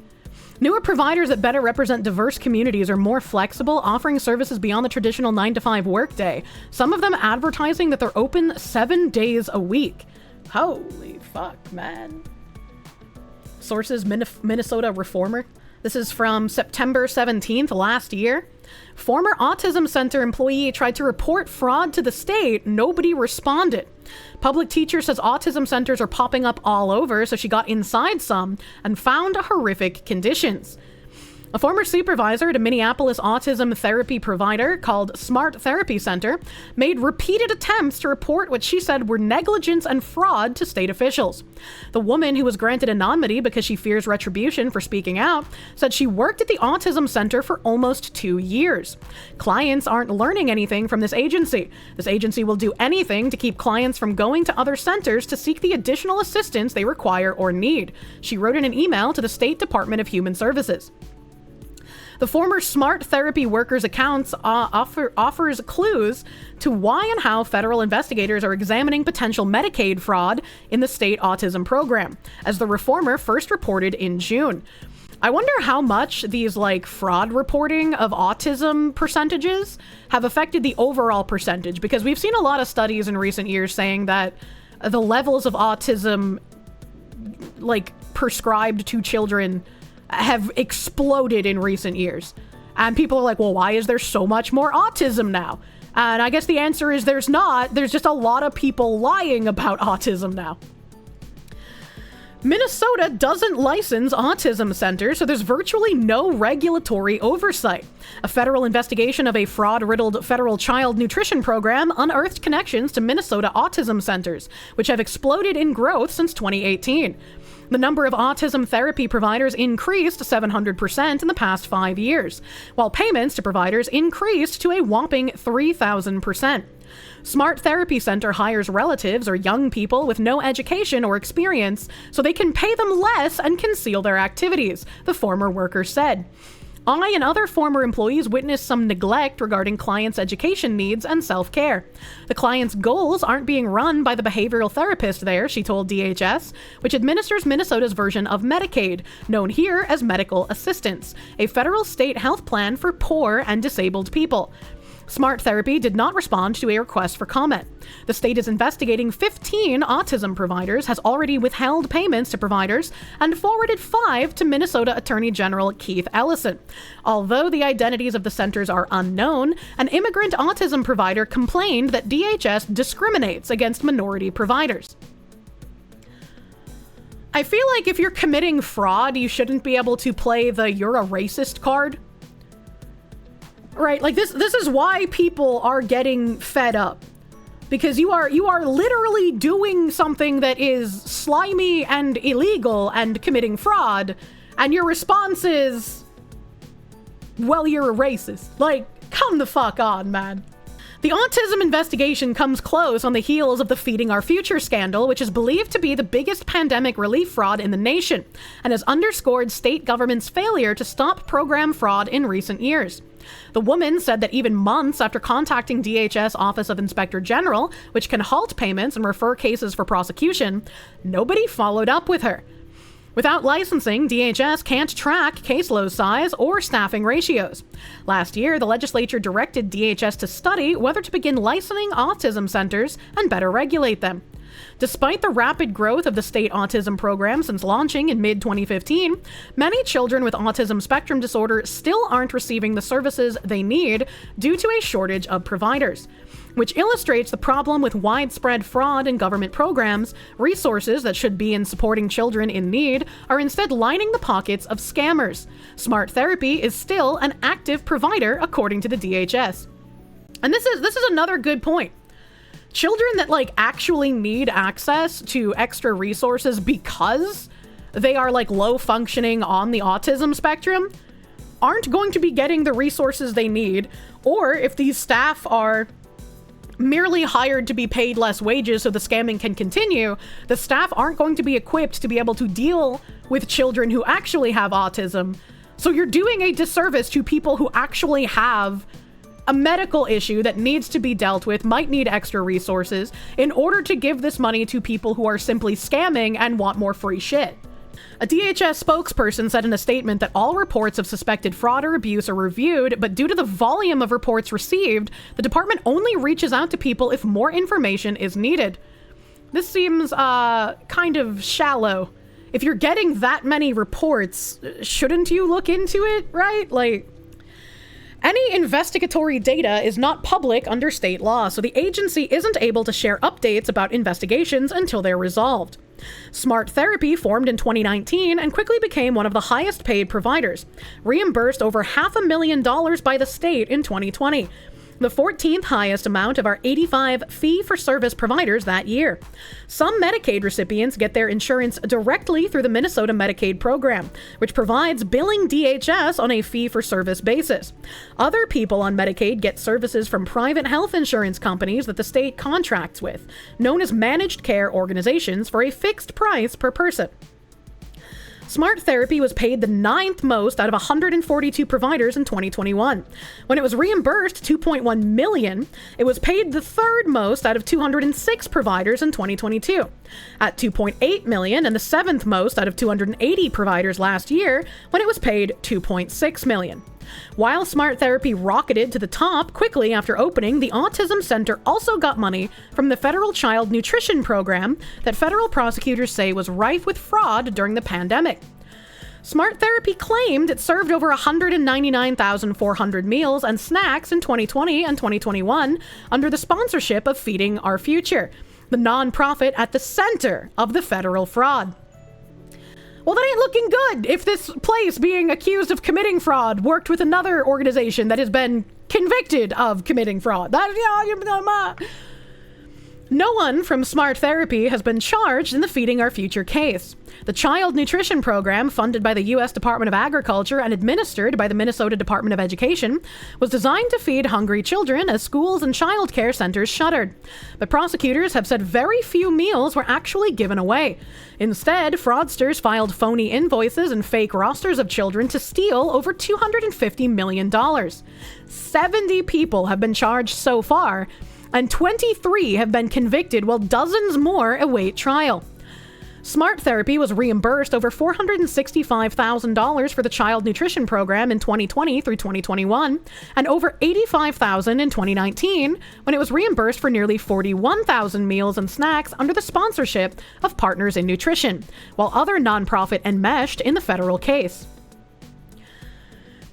Newer providers that better represent diverse communities are more flexible, offering services beyond the traditional 9-to-5 workday. Some of them advertising that they're open 7 days a week. Holy fuck, man. Sources, Minnesota Reformer. This is from September 17th last year. Former Autism Center employee tried to report fraud to the state. Nobody responded. Public teacher says autism centers are popping up all over, so she got inside some and found horrific conditions. A former supervisor at a Minneapolis autism therapy provider called Smart Therapy Center made repeated attempts to report what she said were negligence and fraud to state officials. The woman, who was granted anonymity because she fears retribution for speaking out, said she worked at the Autism Center for almost 2 years. Clients aren't learning anything from this agency. This agency will do anything to keep clients from going to other centers to seek the additional assistance they require or need, she wrote in an email to the State Department of Human Services. The former Smart Therapy workers' accounts offers clues to why and how federal investigators are examining potential Medicaid fraud in the state autism program, as the Reformer first reported in June. I wonder how much these fraud reporting of autism percentages have affected the overall percentage, because we've seen a lot of studies in recent years saying that the levels of autism prescribed to children have exploded in recent years. And people are like, well, why is there so much more autism now? And I guess the answer is there's not. There's just a lot of people lying about autism now. Minnesota doesn't license autism centers, so there's virtually no regulatory oversight. A federal investigation of a fraud-riddled federal child nutrition program unearthed connections to Minnesota autism centers, which have exploded in growth since 2018. The number of autism therapy providers increased 700% in the past 5 years, while payments to providers increased to a whopping 3,000%. Smart Therapy Center hires relatives or young people with no education or experience so they can pay them less and conceal their activities, the former worker said. I and other former employees witnessed some neglect regarding clients' education needs and self-care. The client's goals aren't being run by the behavioral therapist there, she told DHS, which administers Minnesota's version of Medicaid, known here as medical assistance, a federal state health plan for poor and disabled people. Smart Therapy did not respond to a request for comment. The state is investigating 15 autism providers, has already withheld payments to providers, and forwarded 5 to Minnesota Attorney General Keith Ellison. Although the identities of the centers are unknown, an immigrant autism provider complained that DHS discriminates against minority providers. I feel like if you're committing fraud, you shouldn't be able to play the "you're a racist" card. Right, this is why people are getting fed up. Because you are literally doing something that is slimy and illegal and committing fraud, and your response is, well, you're a racist. Come the fuck on, man. The autism investigation comes close on the heels of the Feeding Our Future scandal, which is believed to be the biggest pandemic relief fraud in the nation, and has underscored state government's failure to stop program fraud in recent years. The woman said that even months after contacting DHS Office of Inspector General, which can halt payments and refer cases for prosecution, nobody followed up with her. Without licensing, DHS can't track caseload size or staffing ratios. Last year, the legislature directed DHS to study whether to begin licensing autism centers and better regulate them. Despite the rapid growth of the state autism program since launching in mid-2015, many children with autism spectrum disorder still aren't receiving the services they need due to a shortage of providers, which illustrates the problem with widespread fraud in government programs. Resources that should be in supporting children in need are instead lining the pockets of scammers. Smart Therapy is still an active provider, according to the DHS. And this is another good point. Children that actually need access to extra resources because they are low functioning on the autism spectrum aren't going to be getting the resources they need, or if these staff are merely hired to be paid less wages so the scamming can continue, the staff aren't going to be equipped to be able to deal with children who actually have autism. So you're doing a disservice to people who actually have a medical issue that needs to be dealt with, might need extra resources, in order to give this money to people who are simply scamming and want more free shit. A DHS spokesperson said in a statement that all reports of suspected fraud or abuse are reviewed, but due to the volume of reports received, the department only reaches out to people if more information is needed. This seems kind of shallow. If you're getting that many reports, shouldn't you look into it, right? Any investigatory data is not public under state law, so the agency isn't able to share updates about investigations until they're resolved. Smart Therapy formed in 2019 and quickly became one of the highest paid providers, reimbursed over $500,000 by the state in 2020, the 14th highest amount of our 85 fee-for-service providers that year. Some Medicaid recipients get their insurance directly through the Minnesota Medicaid program, which provides billing DHS on a fee-for-service basis. Other people on Medicaid get services from private health insurance companies that the state contracts with, known as managed care organizations, for a fixed price per person. Smart Therapy was paid the 9th most out of 142 providers in 2021. When it was reimbursed $2.1 million, it was paid the 3rd most out of 206 providers in 2022. At $2.8 million and the 7th most out of 280 providers last year, when it was paid $2.6 million. While Smart Therapy rocketed to the top quickly after opening, the Autism Center also got money from the federal child nutrition program that federal prosecutors say was rife with fraud during the pandemic. Smart Therapy claimed it served over 199,400 meals and snacks in 2020 and 2021 under the sponsorship of Feeding Our Future, the nonprofit at the center of the federal fraud. Well, that ain't looking good if this place being accused of committing fraud worked with another organization that has been convicted of committing fraud. No one from Smart Therapy has been charged in the Feeding Our Future case. The child nutrition program, funded by the U.S. Department of Agriculture and administered by the Minnesota Department of Education, was designed to feed hungry children as schools and child care centers shuttered. But prosecutors have said very few meals were actually given away. Instead, fraudsters filed phony invoices and fake rosters of children to steal over $250 million. 70 people have been charged so far, and 23 have been convicted, while dozens more await trial. Smart Therapy was reimbursed over $465,000 for the child nutrition program in 2020 through 2021, and over $85,000 in 2019, when it was reimbursed for nearly 41,000 meals and snacks under the sponsorship of Partners in Nutrition, while other nonprofit enmeshed in the federal case.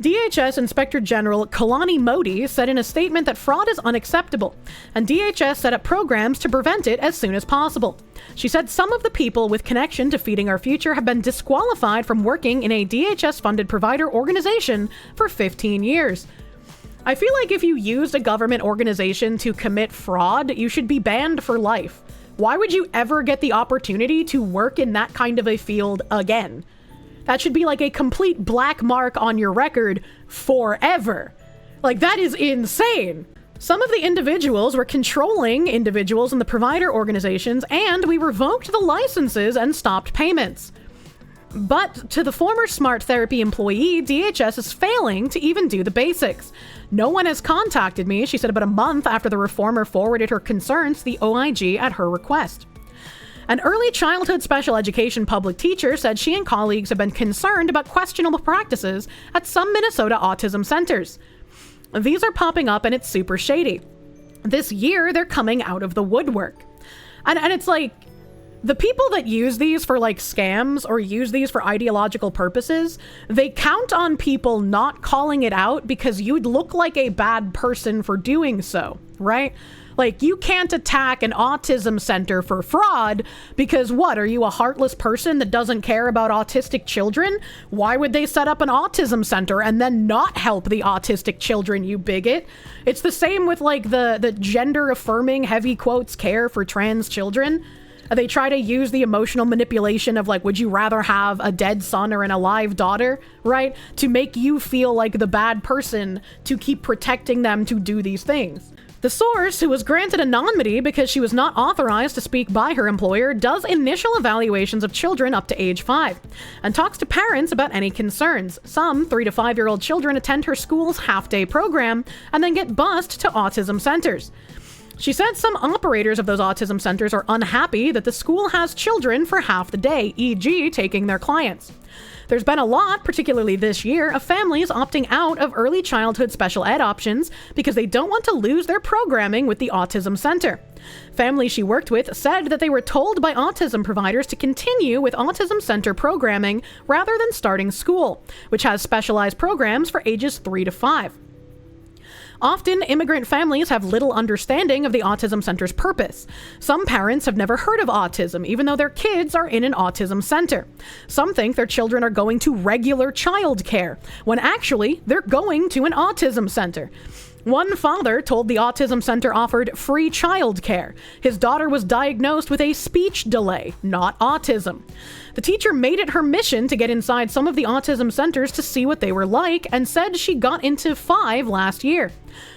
DHS Inspector General Kalani Modi said in a statement that fraud is unacceptable, and DHS set up programs to prevent it as soon as possible. She said some of the people with connection to Feeding Our Future have been disqualified from working in a DHS-funded provider organization for 15 years. I feel like if you used a government organization to commit fraud, you should be banned for life. Why would you ever get the opportunity to work in that kind of a field again? That should be like a complete black mark on your record forever. That is insane. Some of the individuals were controlling individuals in the provider organizations, and we revoked the licenses and stopped payments. But to the former Smart Therapy employee, DHS is failing to even do the basics. No one has contacted me, she said, about a month after the reformer forwarded her concerns to the OIG at her request. An early childhood special education public teacher said she and colleagues have been concerned about questionable practices at some Minnesota autism centers. These are popping up and it's super shady. This year, they're coming out of the woodwork. And it's like, the people that use these for like scams or use these for ideological purposes, they count on people not calling it out because you'd look like a bad person for doing so, right? Like, you can't attack an autism center for fraud because what, are you a heartless person that doesn't care about autistic children? Why would they set up an autism center and then not help the autistic children, you bigot? It's the same with like the gender affirming heavy quotes care for trans children. They try to use the emotional manipulation of like, would you rather have a dead son or an alive daughter, right? To make you feel like the bad person to keep protecting them to do these things. The source, who was granted anonymity because she was not authorized to speak by her employer, does initial evaluations of children up to age 5 and talks to parents about any concerns. Some 3 to 5-year-old children attend her school's half-day program and then get bused to autism centers. She said some operators of those autism centers are unhappy that the school has children for half the day, e.g. taking their clients. There's been a lot, particularly this year, of families opting out of early childhood special ed options because they don't want to lose their programming with the autism center. Families she worked with said that they were told by autism providers to continue with autism center programming rather than starting school, which has specialized programs for ages 3 to 5. Often, immigrant families have little understanding of the autism center's purpose. Some parents have never heard of autism, even though their kids are in an autism center. Some think their children are going to regular childcare, when actually they're going to an autism center. One father told the autism center offered free childcare. His daughter was diagnosed with a speech delay, not autism. The teacher made it her mission to get inside some of the autism centers to see what they were like and said she got into 5 last year.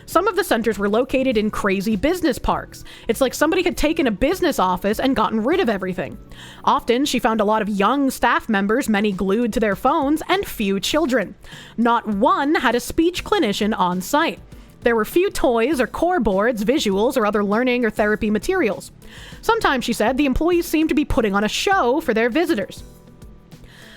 Some of the centers were located in crazy business parks. It's like somebody had taken a business office and gotten rid of everything. Often, she found a lot of young staff members, many glued to their phones, and few children. Not one had a speech clinician on site. There were few toys or core boards, visuals, or other learning or therapy materials. Sometimes, she said, the employees seemed to be putting on a show for their visitors.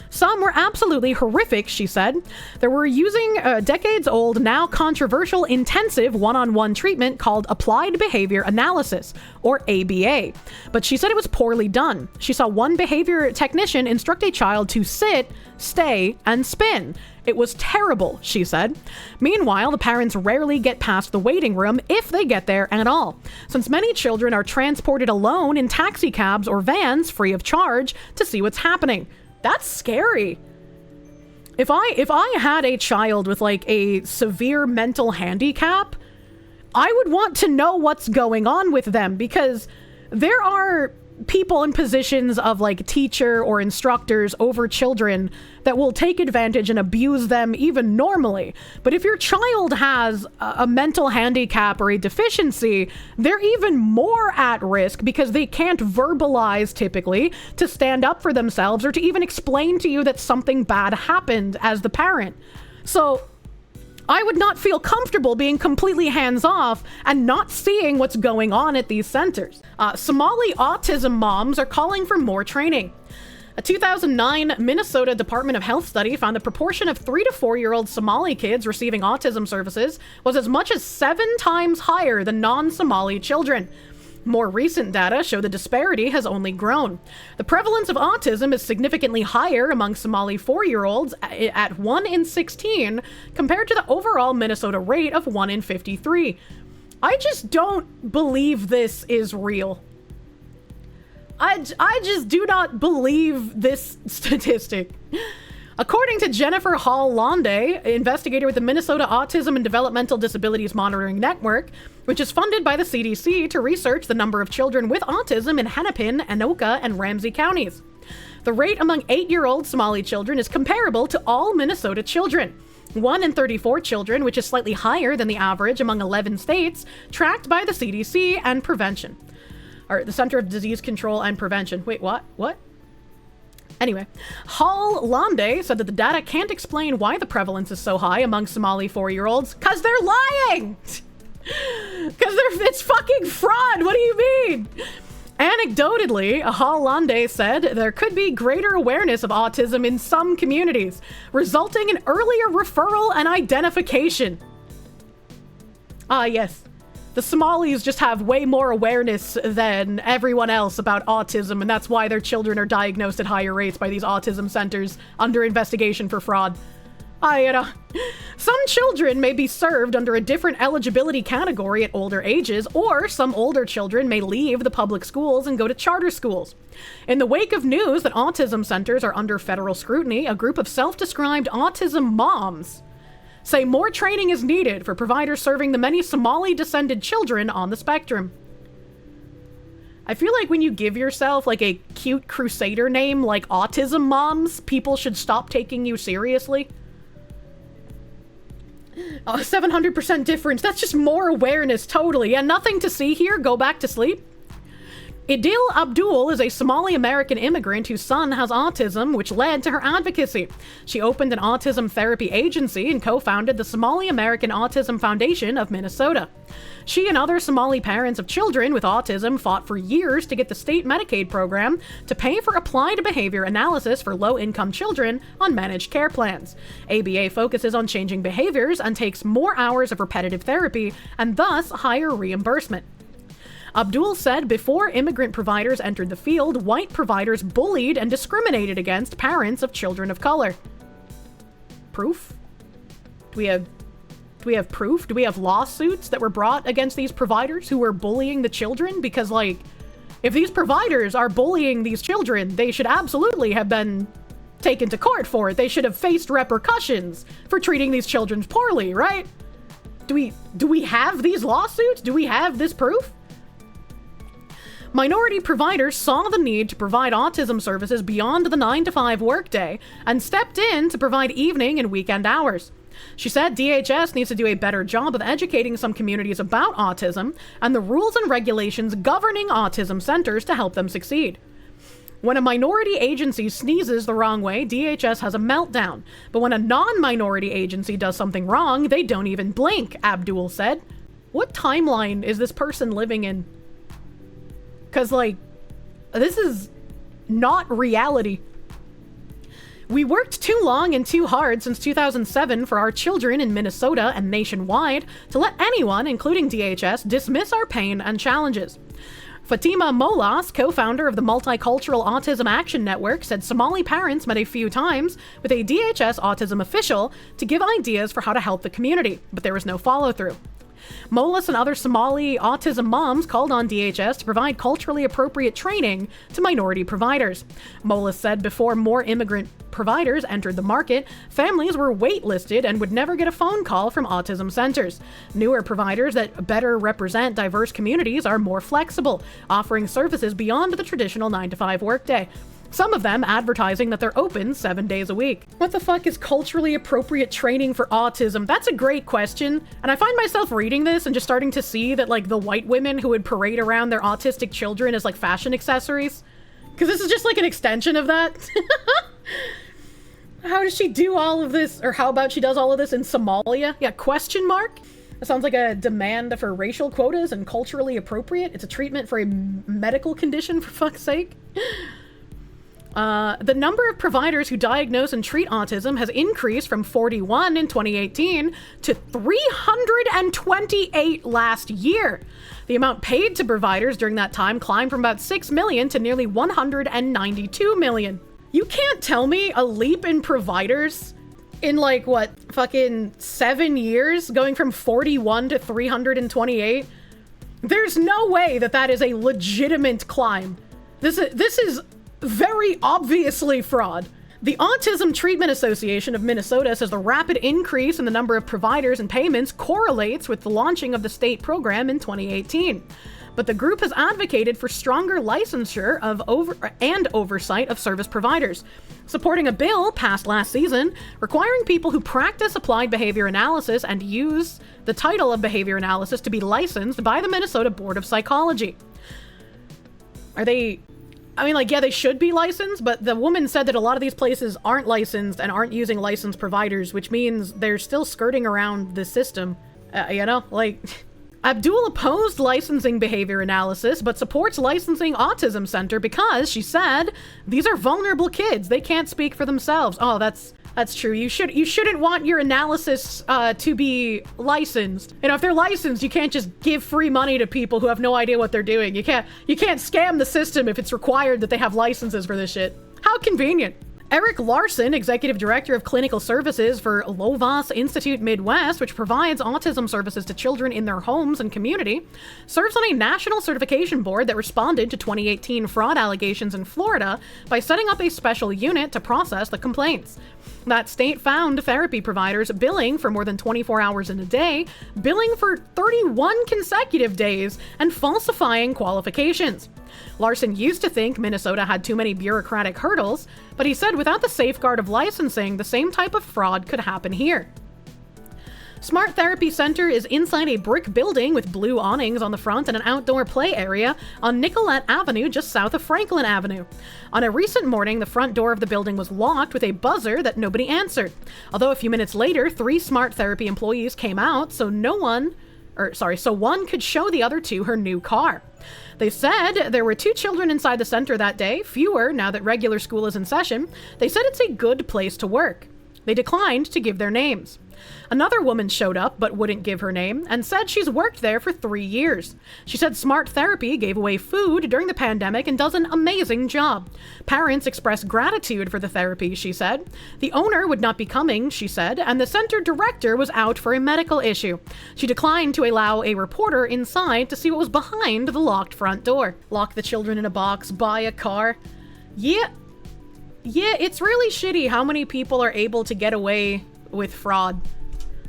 Some were absolutely horrific, she said. They were using a decades-old, now controversial, intensive one-on-one treatment called Applied Behavior Analysis, or ABA. But she said it was poorly done. She saw one behavior technician instruct a child to sit, stay, and spin. It was terrible, she said. Meanwhile, the parents rarely get past the waiting room, if they get there at all, since many children are transported alone in taxi cabs or vans free of charge to see what's happening. That's scary. If I had a child with like a severe mental handicap, I would want to know what's going on with them, because there are people in positions of like teacher or instructors over children that will take advantage and abuse them even normally. But if your child has a mental handicap or a deficiency, they're even more at risk because they can't verbalize typically to stand up for themselves or to even explain to you that something bad happened as the parent. So I would not feel comfortable being completely hands-off and not seeing what's going on at these centers. Somali autism moms are calling for more training. A 2009 Minnesota Department of Health study found the proportion of 3 to 4-year-old Somali kids receiving autism services was as much as 7 times higher than non-Somali children. More recent data show the disparity has only grown. The prevalence of autism is significantly higher among Somali 4-year-olds at 1 in 16 compared to the overall Minnesota rate of 1 in 53. I just don't believe this is real. I just do not believe this statistic. According to Jennifer Hall-Londe, investigator with the Minnesota Autism and Developmental Disabilities Monitoring Network, which is funded by the CDC to research the number of children with autism in Hennepin, Anoka, and Ramsey counties. The rate among 8-year-old Somali children is comparable to all Minnesota children. 1 in 34 children, which is slightly higher than the average among 11 states, tracked by the CDC and prevention. Or the Center of Disease Control and Prevention. Wait, what? What? Anyway, Hall-Londe said that the data can't explain why the prevalence is so high among Somali 4-year-olds, because they're lying! Because it's fucking fraud! What do you mean? Anecdotally, Hollande said there could be greater awareness of autism in some communities, resulting in earlier referral and identification. Ah, yes. The Somalis just have way more awareness than everyone else about autism, and that's why their children are diagnosed at higher rates by these autism centers under investigation for fraud. Some children may be served under a different eligibility category at older ages, or some older children may leave the public schools and go to charter schools. In the wake of news that autism centers are under federal scrutiny, a group of self-described autism moms say more training is needed for providers serving the many Somali-descended children on the spectrum. I feel like when you give yourself like a cute crusader name like Autism Moms, people should stop taking you seriously. 700% difference. That's just more awareness, totally. Yeah, nothing to see here. Go back to sleep. Idil Abdul is a Somali-American immigrant whose son has autism, which led to her advocacy. She opened an autism therapy agency and co-founded the Somali-American Autism Foundation of Minnesota. She and other Somali parents of children with autism fought for years to get the state Medicaid program to pay for applied behavior analysis for low-income children on managed care plans. ABA focuses on changing behaviors and takes more hours of repetitive therapy and thus higher reimbursement. Abdul said before immigrant providers entered the field, white providers bullied and discriminated against parents of children of color. Proof? Do we have proof? Do we have lawsuits that were brought against these providers who were bullying the children? Because, like, if these providers are bullying these children, they should absolutely have been taken to court for it. They should have faced repercussions for treating these children poorly, right? Do we have these lawsuits? Do we have this proof? Minority providers saw the need to provide autism services beyond the 9-to-5 workday and stepped in to provide evening and weekend hours. She said DHS needs to do a better job of educating some communities about autism and the rules and regulations governing autism centers to help them succeed. When a minority agency sneezes the wrong way, DHS has a meltdown. But when a non-minority agency does something wrong, they don't even blink, Abdul said. What timeline is this person living in? Because, like, this is not reality. We worked too long and too hard since 2007 for our children in Minnesota and nationwide to let anyone, including DHS, dismiss our pain and challenges. Fatima Molas, co-founder of the Multicultural Autism Action Network, said Somali parents met a few times with a DHS autism official to give ideas for how to help the community, but there was no follow-through. Molas and other Somali autism moms called on DHS to provide culturally appropriate training to minority providers. Molas said before more immigrant providers entered the market, families were waitlisted and would never get a phone call from autism centers. Newer providers that better represent diverse communities are more flexible, offering services beyond the traditional 9-to-5 workday. Some of them advertising that they're open 7 days a week. What the fuck is culturally appropriate training for autism? That's a great question. And I find myself reading this and just starting to see that, like, the white women who would parade around their autistic children as, like, fashion accessories. Because this is just, like, an extension of that. How does she do all of this? Or how about she does all of this in Somalia? Yeah, question mark? That sounds like a demand for racial quotas and culturally appropriate. It's a treatment for a medical condition, for fuck's sake. The number of providers who diagnose and treat autism has increased from 41 in 2018 to 328 last year. The amount paid to providers during that time climbed from about 6 million to nearly 192 million. You can't tell me a leap in providers in, like, what, fucking 7 years, going from 41 to 328? There's no way that that is a legitimate climb. This is very obviously fraud. The Autism Treatment Association of Minnesota says the rapid increase in the number of providers and payments correlates with the launching of the state program in 2018. But the group has advocated for stronger licensure of oversight of service providers, supporting a bill passed last season requiring people who practice applied behavior analysis and use the title of behavior analysis to be licensed by the Minnesota Board of Psychology. I mean, like, yeah, they should be licensed, but the woman said that a lot of these places aren't licensed and aren't using licensed providers, which means they're still skirting around the system. You know, like, Abdul opposed licensing behavior analysis, but supports licensing Autism Center because, she said, these are vulnerable kids. They can't speak for themselves. Oh, that's true. You shouldn't want your analysis to be licensed. You know, if they're licensed, you can't just give free money to people who have no idea what they're doing. You can't scam the system if it's required that they have licenses for this shit. How convenient. Eric Larson, Executive Director of Clinical Services for Lovaas Institute Midwest, which provides autism services to children in their homes and community, serves on a national certification board that responded to 2018 fraud allegations in Florida by setting up a special unit to process the complaints. That state found therapy providers billing for more than 24 hours in a day, billing for 31 consecutive days, and falsifying qualifications. Larson used to think Minnesota had too many bureaucratic hurdles, but he said without the safeguard of licensing, the same type of fraud could happen here. Smart Therapy Center is inside a brick building with blue awnings on the front and an outdoor play area on Nicollet Avenue just south of Franklin Avenue. On a recent morning, the front door of the building was locked with a buzzer that nobody answered. Although a few minutes later, 3 Smart Therapy employees came out, so one could show the other 2 her new car. They said there were 2 children inside the center that day, fewer now that regular school is in session. They said it's a good place to work. They declined to give their names. Another woman showed up but wouldn't give her name and said she's worked there for 3 years. She said Smart Therapy gave away food during the pandemic and does an amazing job. Parents expressed gratitude for the therapy, she said. The owner would not be coming, she said, and the center director was out for a medical issue. She declined to allow a reporter inside to see what was behind the locked front door. Lock the children in a box, buy a car. Yeah, it's really shitty how many people are able to get away with fraud.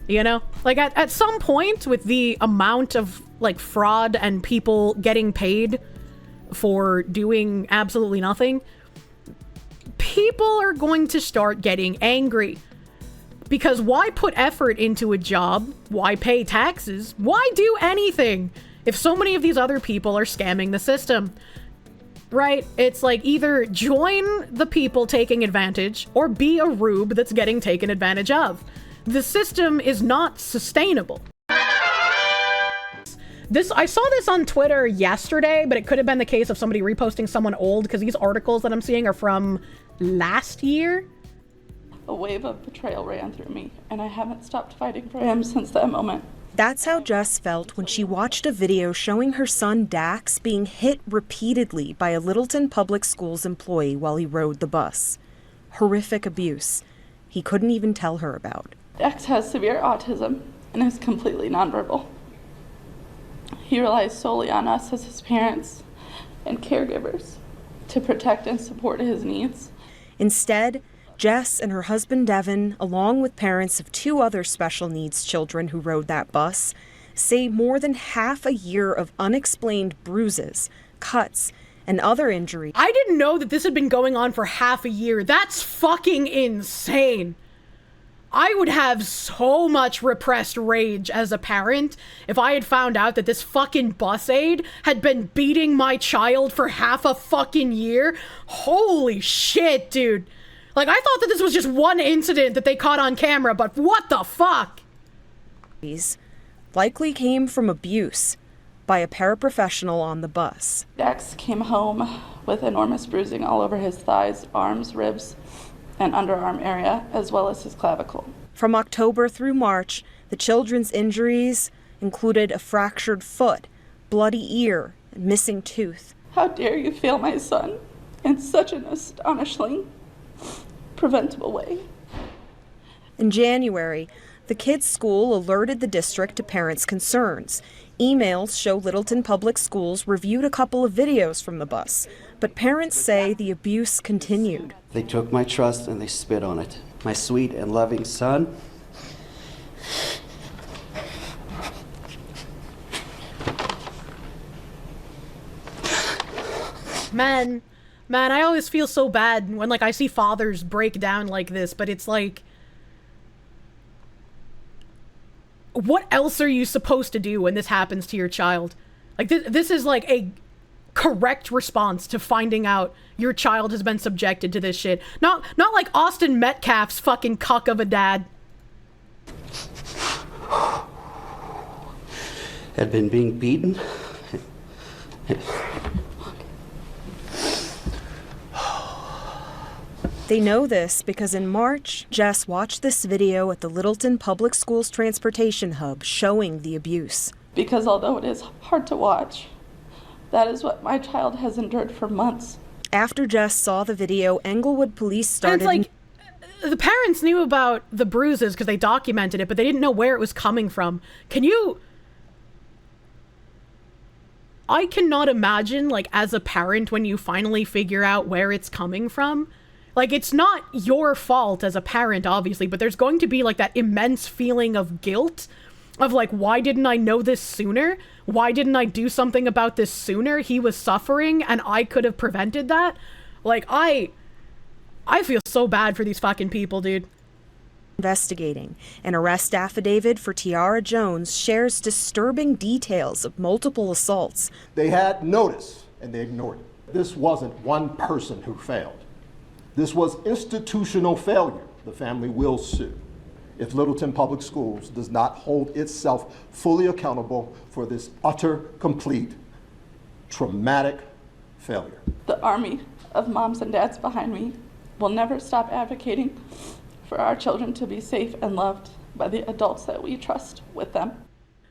You know, like at some point with the amount of like fraud and people getting paid for doing absolutely nothing, people are going to start getting angry. Because why put effort into a job? Why pay taxes? Why do anything if so many of these other people are scamming the system? Right? It's like either join the people taking advantage or be a rube that's getting taken advantage of. The system is not sustainable. I saw this on Twitter yesterday, but it could have been the case of somebody reposting someone old because these articles that I'm seeing are from last year. A wave of betrayal ran through me, and I haven't stopped fighting for him since that moment. That's how Jess felt when she watched a video showing her son Dax being hit repeatedly by a Littleton Public Schools employee while he rode the bus. Horrific abuse he couldn't even tell her about. Dax has severe autism and is completely nonverbal. He relies solely on us as his parents and caregivers to protect and support his needs. Instead, Jess and her husband Devin, along with parents of 2 other special needs children who rode that bus, say more than half a year of unexplained bruises, cuts, and other injuries. I didn't know that this had been going on for half a year. That's fucking insane. I would have so much repressed rage as a parent if I had found out that this fucking bus aide had been beating my child for half a fucking year. Holy shit, dude. Like, I thought that this was just one incident that they caught on camera, but what the fuck? These likely came from abuse by a paraprofessional on the bus. Dax came home with enormous bruising all over his thighs, arms, ribs, and underarm area, as well as his clavicle. From October through March, the children's injuries included a fractured foot, bloody ear, and missing tooth. How dare you fail my son in such an astonishingly preventable way? In January, the kids' school alerted the district to parents' concerns. Emails show Littleton Public Schools reviewed a couple of videos from the bus, but parents say the abuse continued. They took my trust and they spit on it. My sweet and loving son. Man, I always feel so bad when, like, I see fathers break down like this, but it's like, what else are you supposed to do when this happens to your child? Like, this is like a correct response to finding out your child has been subjected to this shit. Not like Austin Metcalf's fucking cuck of a dad. had been being beaten. They know this because in March, Jess watched this video at the Littleton Public Schools Transportation Hub showing the abuse. Because although it is hard to watch, that is what my child has endured for months. After Jess saw the video, Englewood police started... And it's like, the parents knew about the bruises because they documented it, but they didn't know where it was coming from. I cannot imagine, like, as a parent, when you finally figure out where it's coming from. Like, it's not your fault as a parent, obviously, but there's going to be, like, that immense feeling of guilt of, like, why didn't I know this sooner? Why didn't I do something about this sooner? He was suffering, and I could have prevented that. Like, I feel so bad for these fucking people, dude. Investigating. An arrest affidavit for Tiara Jones shares disturbing details of multiple assaults. They had notice, and they ignored it. This wasn't one person who failed. This was institutional failure. The family will sue if Littleton Public Schools does not hold itself fully accountable for this utter, complete, traumatic failure. The army of moms and dads behind me will never stop advocating for our children to be safe and loved by the adults that we trust with them.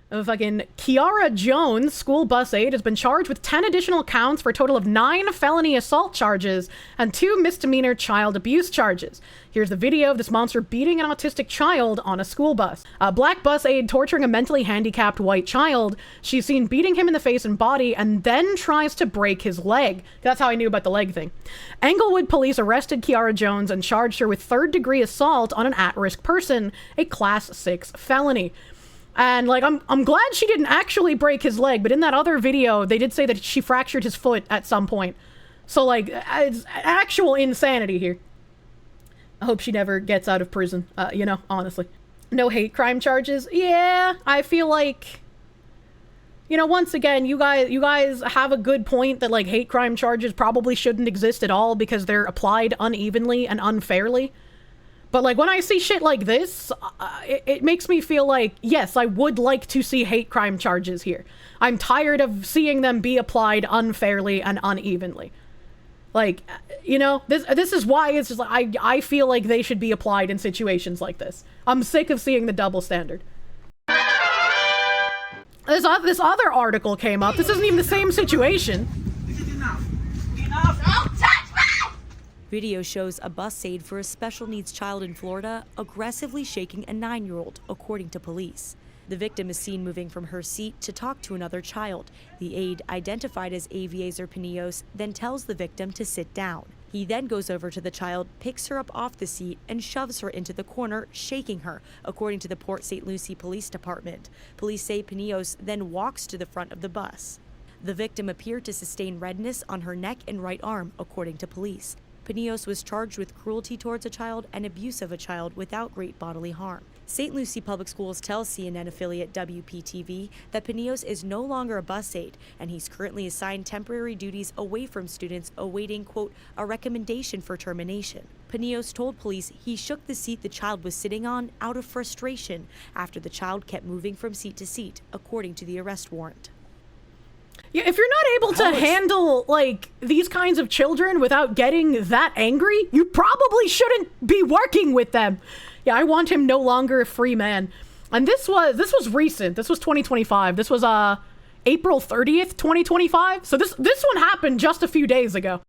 Fucking Kiara Jones, school bus aide, has been charged with 10 additional counts for a total of 9 felony assault charges and 2 misdemeanor child abuse charges. Here's the video of this monster beating an autistic child on a school bus. A black bus aide torturing a mentally handicapped white child. She's seen beating him in the face and body and then tries to break his leg. That's how I knew about the leg thing. Englewood police arrested Kiara Jones and charged her with third-degree assault on an at-risk person, a Class 6 felony. And, like, I'm glad she didn't actually break his leg, but in that other video, they did say that she fractured his foot at some point. So, like, it's actual insanity here. I hope she never gets out of prison, honestly. No hate crime charges? Yeah, I feel like, once again, you guys have a good point that, like, hate crime charges probably shouldn't exist at all because they're applied unevenly and unfairly. But, like, when I see shit like this, it makes me feel like, yes, I would like to see hate crime charges here. I'm tired of seeing them be applied unfairly and unevenly. Like, this is why it's just like, I feel like they should be applied in situations like this. I'm sick of seeing the double standard. This other article came up. This isn't even the same situation. Video shows a bus aide for a special needs child in Florida aggressively shaking a 9-year-old, according to police. The victim is seen moving from her seat to talk to another child. The aide, identified as Aviezer Pinillos, then tells the victim to sit down. He then goes over to the child, picks her up off the seat, and shoves her into the corner, shaking her, according to the Port St. Lucie Police Department. Police say Pinillos then walks to the front of the bus. The victim appeared to sustain redness on her neck and right arm, according to police. Pinillos was charged with cruelty towards a child and abuse of a child without great bodily harm. St. Lucie Public Schools tells CNN affiliate WPTV that Pinillos is no longer a bus aide, and he's currently assigned temporary duties away from students awaiting, quote, a recommendation for termination. Pinillos told police he shook the seat the child was sitting on out of frustration after the child kept moving from seat to seat, according to the arrest warrant. Yeah, if you're not able to handle, like, these kinds of children without getting that angry, you probably shouldn't be working with them. Yeah, I want him no longer a free man. And this was recent. This was 2025. This was April 30th, 2025. So this one happened just a few days ago.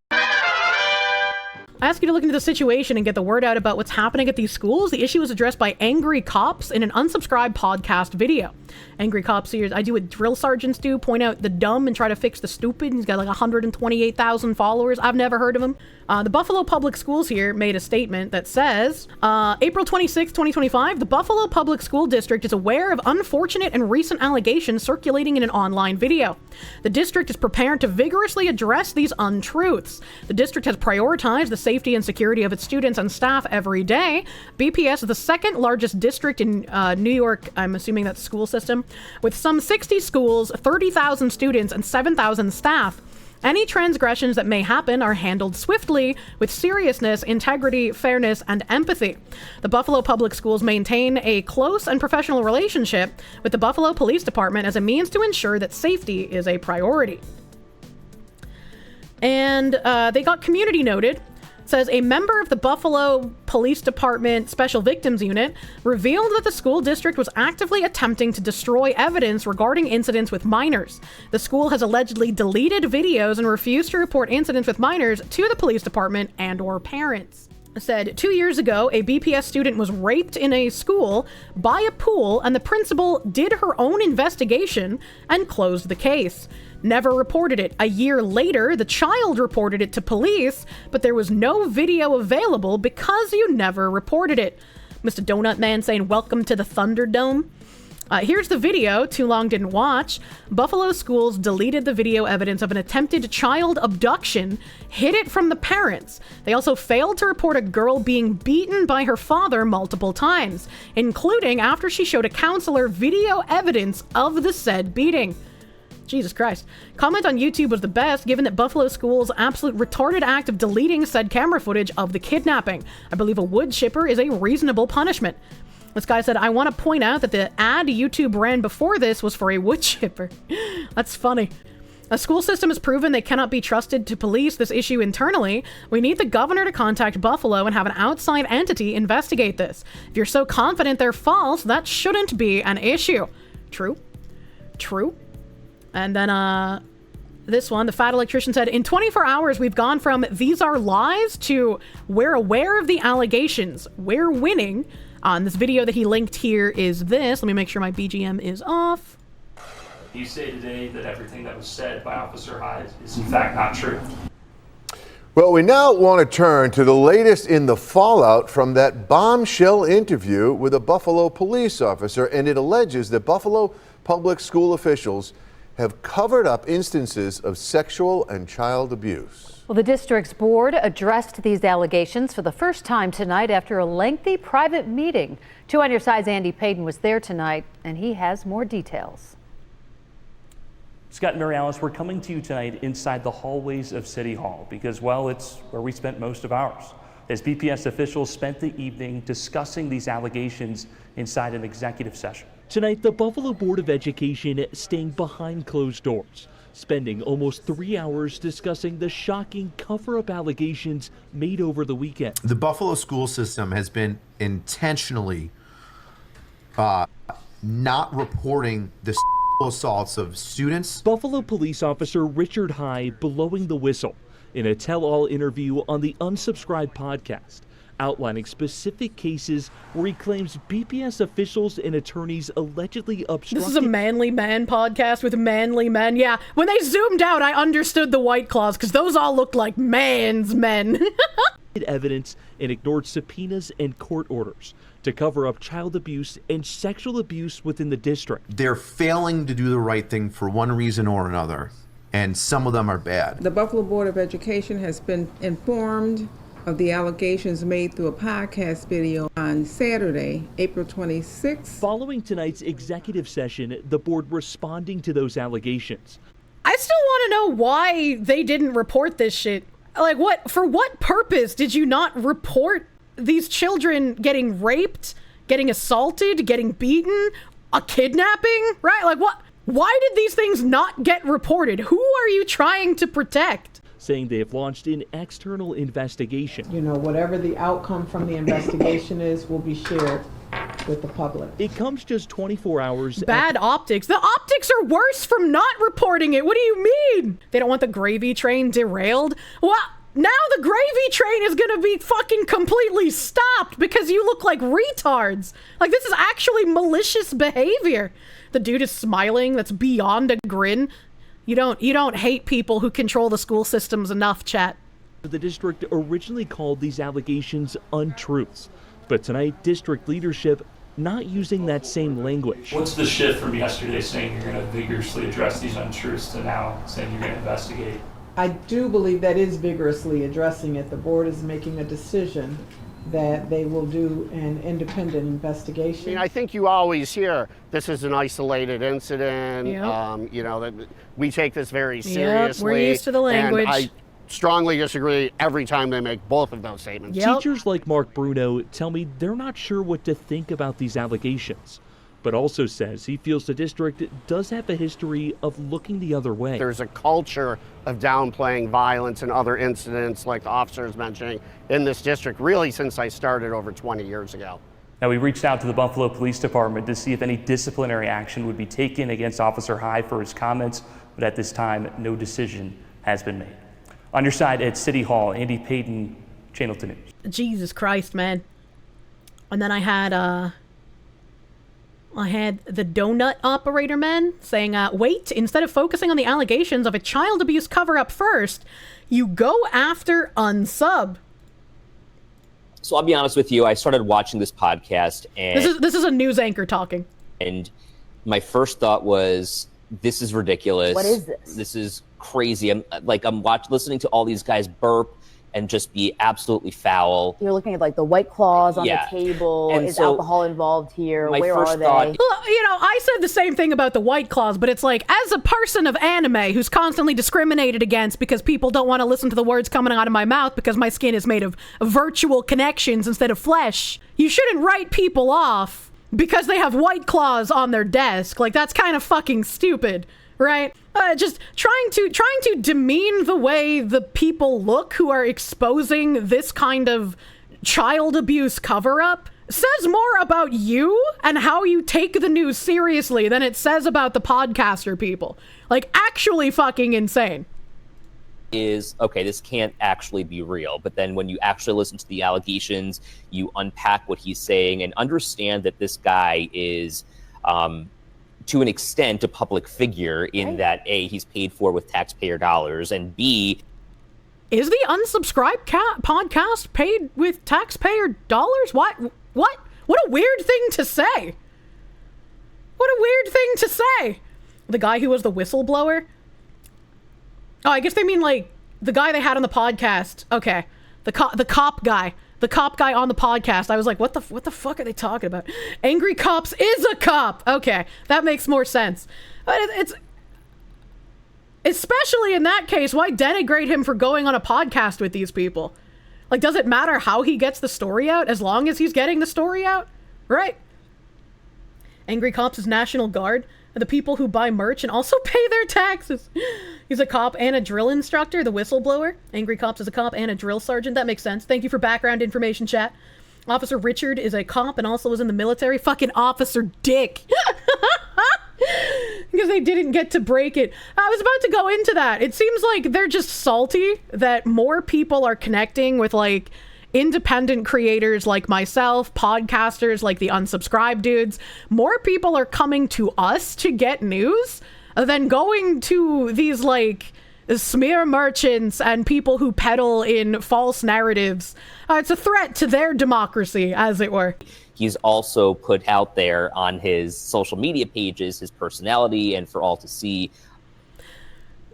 I ask you to look into the situation and get the word out about what's happening at these schools. The issue was addressed by angry cops in an unsubscribed podcast video. Angry cops here, I do what drill sergeants do, point out the dumb and try to fix the stupid. He's got like 128,000 followers. I've never heard of him. The Buffalo Public Schools here made a statement that says, April 26, 2025, the Buffalo Public School District is aware of unfortunate and recent allegations circulating in an online video. The district is prepared to vigorously address these untruths. The district has prioritized the safety and security of its students and staff every day. BPS is the second largest district in New York, I'm assuming that's school system, with some 60 schools, 30,000 students, and 7,000 staff. Any transgressions that may happen are handled swiftly with seriousness, integrity, fairness, and empathy. The Buffalo Public Schools maintain a close and professional relationship with the Buffalo Police Department as a means to ensure that safety is a priority. And they got community noted. It says a member of the Buffalo Police Department Special Victims Unit revealed that the school district was actively attempting to destroy evidence regarding incidents with minors. The school has allegedly deleted videos and refused to report incidents with minors to the police department and/or parents. It said 2 years ago, a BPS student was raped in a school by a pool, and the principal did her own investigation and closed the case. Never reported it. A year later, the child reported it to police, but there was no video available because you never reported it. Mr. Donut Man saying, welcome to the Thunderdome. Here's the video. Too long didn't watch. Buffalo schools deleted the video evidence of an attempted child abduction, hid it from the parents. They also failed to report a girl being beaten by her father multiple times, including after she showed a counselor video evidence of the said beating. Jesus Christ. Comment on YouTube was the best, given that Buffalo schools' absolute retarded act of deleting said camera footage of the kidnapping. I believe a wood chipper is a reasonable punishment. This guy said, I want to point out that the ad YouTube ran before this was for a wood chipper. That's funny. A school system has proven they cannot be trusted to police this issue internally. We need the governor to contact Buffalo and have an outside entity investigate this. If you're so confident they're false, that shouldn't be an issue. True. True. And then this one, the fat electrician said, in 24 hours, we've gone from these are lies to we're aware of the allegations. We're winning. This video that he linked here is this. Let me make sure my BGM is off. You say today that everything that was said by Officer Hyde is in fact not true. Well, we now want to turn to the latest in the fallout from that bombshell interview with a Buffalo police officer, and it alleges that Buffalo public school officials have covered up instances of sexual and child abuse. Well, the district's board addressed these allegations for the first time tonight after a lengthy private meeting. 2 on Your Side's Andy Payton was there tonight, and he has more details. Scott and Mary Alice, we're coming to you tonight inside the hallways of City Hall because, well, it's where we spent most of ours. As BPS officials spent the evening discussing these allegations inside an executive session. Tonight, the Buffalo Board of Education staying behind closed doors, spending almost 3 hours discussing the shocking cover-up allegations made over the weekend. The Buffalo school system has been intentionally not reporting the assaults of students. Buffalo police officer Richard Hyde blowing the whistle in a tell-all interview on the Unsubscribed podcast, outlining specific cases where he claims BPS officials and attorneys allegedly obstructed. This is a manly man podcast with manly men. Yeah, when they zoomed out, I understood the White Claws because those all looked like man's men. Evidence and ignored subpoenas and court orders to cover up child abuse and sexual abuse within the district. They're failing to do the right thing for one reason or another, and some of them are bad. The Buffalo Board of Education has been informed of the allegations made through a podcast video on Saturday, April 26th. Following tonight's executive session, the board responding to those allegations. I still want to know why they didn't report this shit. Like, for what purpose did you not report these children getting raped, getting assaulted, getting beaten, a kidnapping, right? Like, what? Why did these things not get reported? Who are you trying to protect? Saying they have launched an external investigation. You know, whatever the outcome from the investigation is will be shared with the public. It comes just 24 hours. Bad optics. The optics are worse from not reporting it. What do you mean? They don't want the gravy train derailed? Well, now the gravy train is going to be fucking completely stopped because you look like retards. Like, this is actually malicious behavior. The dude is smiling. That's beyond a grin. You don't hate people who control the school systems enough, chat. The district originally called these allegations untruths, but tonight district leadership not using that same language. What's the shift from yesterday saying you're going to vigorously address these untruths to now saying you're going to investigate? I do believe that is vigorously addressing it. The board is making a decision that they will do an independent investigation. I mean, I think you always hear this is an isolated incident. Yep. You know, that we take this very seriously. We're used to the language. And I strongly disagree every time they make both of those statements. Teachers like Mark Bruno tell me they're not sure what to think about these allegations, but also says he feels the district does have a history of looking the other way. There's a culture of downplaying violence and other incidents like the officer is mentioning in this district really since I started over 20 years ago. Now, we reached out to the Buffalo Police Department to see if any disciplinary action would be taken against Officer High for his comments, but at this time, no decision has been made. On your side at City Hall, Andy Payton, Channel 2 News. Jesus Christ, man. And then I had the donut operator man saying, wait, instead of focusing on the allegations of a child abuse cover-up first, you go after unsub. So I'll be honest with you, I started watching this podcast and... This is a news anchor talking. And my first thought was, this is ridiculous. What is this? This is crazy. I'm listening to all these guys burp and just be absolutely foul. You're looking at like the White Claws on Yeah. the table. And Is so alcohol involved here? my Where first are they? thought- Well, you know, I said the same thing about the White Claws, but it's like, as a person of anime who's constantly discriminated against because people don't want to listen to the words coming out of my mouth because my skin is made of virtual connections instead of flesh, you shouldn't write people off because they have White Claws on their desk. Like, that's kind of fucking stupid, right? Just trying to demean the way the people look who are exposing this kind of child abuse cover-up says more about you and how you take the news seriously than it says about the podcaster people. Like, actually fucking insane. Is, okay, this can't actually be real. But then when you actually listen to the allegations, you unpack what he's saying and understand that this guy is... to an extent, a public figure in that A, he's paid for with taxpayer dollars, and B... Is the unsubscribed podcast paid with taxpayer dollars? What a weird thing to say. What a weird thing to say. The guy who was the whistleblower? Oh, I guess they mean like the guy they had on the podcast. Okay. The cop guy. The cop guy on the podcast. I was like, what the fuck are they talking about? Angry Cops is a cop. Okay, that makes more sense. But it's especially in that case, why denigrate him for going on a podcast with these people? Like, does it matter how he gets the story out as long as he's getting the story out? Right. Angry Cops is National Guard, the people who buy merch and also pay their taxes. He's a cop and a drill instructor, the whistleblower. Angry Cops is a cop and a drill sergeant. That makes sense. Thank you for background information, chat. Officer Richard is a cop and also was in the military. Fucking Officer Dick. Because they didn't get to break it. I was about to go into that. It seems like they're just salty that more people are connecting with, like, independent creators like myself, podcasters like the Unsubscribed dudes. More people are coming to us to get news than going to these, like, smear merchants and people who peddle in false narratives. It's a threat to their democracy, as it were. He's also put out there on his social media pages his personality and for all to see.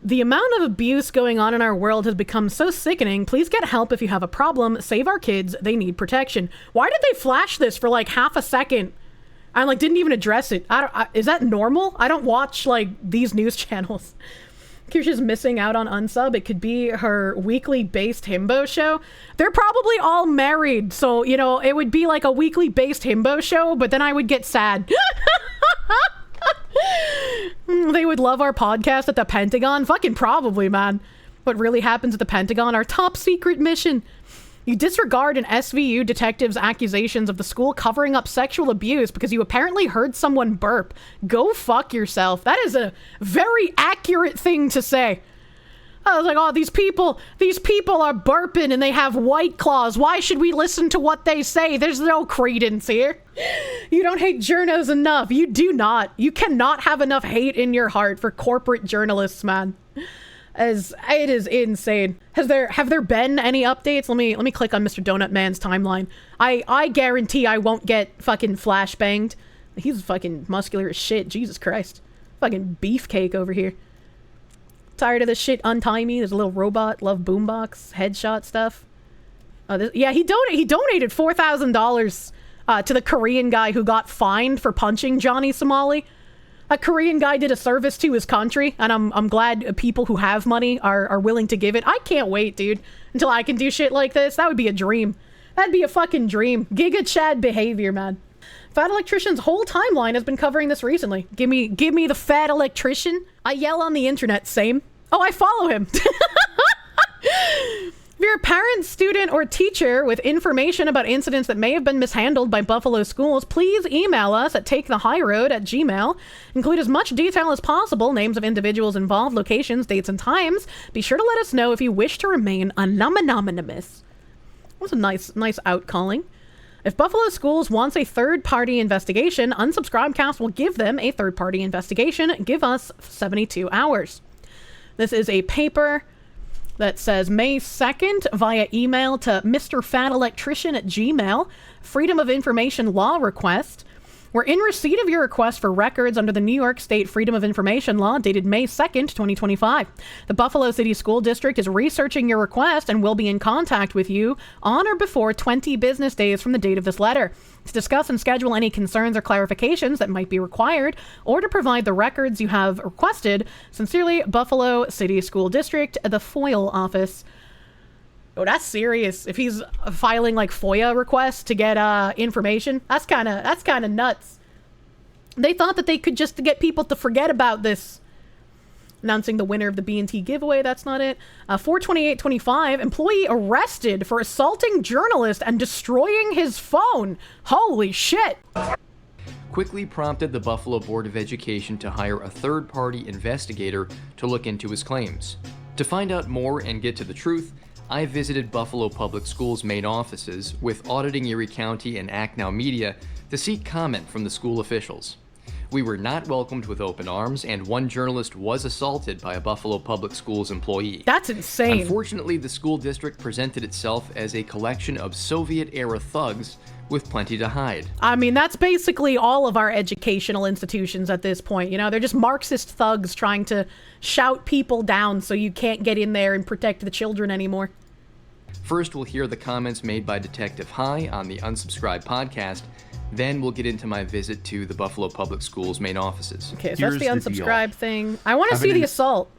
The amount of abuse going on in our world has become so sickening. Please get help if you have a problem. Save our kids. They need protection. Why did they flash this for like half a second? I like didn't even address it. Is that normal? I don't watch like these news channels. Kirsche's missing out on unsub. It could be her weekly based himbo show. They're probably all married, so you know it would be like a weekly based himbo show. But then I would get sad. They would love our podcast at the Pentagon. Fucking probably, man. What really happens at the Pentagon? Our top secret mission. You disregard an SVU detective's accusations of the school covering up sexual abuse because you apparently heard someone burp. Go fuck yourself. That is a very accurate thing to say. I was like, oh, these people are burping and they have White Claws. Why should we listen to what they say? There's no credence here. You don't hate journos enough. You do not. You cannot have enough hate in your heart for corporate journalists, man. As it is insane. Have there been any updates? Let me click on Mr. Donut Man's timeline. I guarantee I won't get fucking flashbanged. He's fucking muscular as shit. Jesus Christ. Fucking beefcake over here. Tired of this shit. Untie Me. There's a little robot. Love boombox. Headshot stuff. Yeah, he donated $4,000 to the Korean guy who got fined for punching Johnny Somali. A Korean guy did a service to his country, and I'm glad people who have money are willing to give it. I can't wait, dude, until I can do shit like this. That would be a dream. That'd be a fucking dream. Giga Chad behavior, man. Fat Electrician's whole timeline has been covering this recently. Give me the Fat Electrician. I yell on the internet, same. Oh, I follow him. If you're a parent, student, or teacher with information about incidents that may have been mishandled by Buffalo schools, please email us at takethehighroad@gmail.com. Include as much detail as possible, names of individuals involved, locations, dates, and times. Be sure to let us know if you wish to remain anonymous. That was a nice out-calling. If Buffalo Schools wants a third-party investigation, Unsubscribecast will give them a third-party investigation. Give us 72 hours. This is a paper that says May 2nd via email to mrfatelectrician@gmail. Freedom of Information Law request. We're in receipt of your request for records under the New York State Freedom of Information Law dated May 2nd, 2025. The Buffalo City School District is researching your request and will be in contact with you on or before 20 business days from the date of this letter to discuss and schedule any concerns or clarifications that might be required or to provide the records you have requested. Sincerely, Buffalo City School District, the FOIL office. Oh, that's serious. If he's filing like FOIA requests to get information, that's kind of nuts. They thought that they could just get people to forget about this. Announcing the winner of the B&T giveaway, that's not it. 4/28/25, employee arrested for assaulting journalist and destroying his phone. Holy shit. Quickly prompted the Buffalo Board of Education to hire a third-party investigator to look into his claims. To find out more and get to the truth, I visited Buffalo Public Schools' main offices with Auditing Erie County and Act Now Media to seek comment from the school officials. We were not welcomed with open arms, and one journalist was assaulted by a Buffalo Public Schools employee. That's insane. Unfortunately, the school district presented itself as a collection of Soviet-era thugs with plenty to hide. I mean, that's basically all of our educational institutions at this point. You know, they're just Marxist thugs trying to shout people down so you can't get in there and protect the children anymore. First, we'll hear the comments made by Detective High on the Unsubscribed podcast. Then we'll get into my visit to the Buffalo Public Schools main offices. Okay, so that's the unsubscribe thing. I want to see the assault.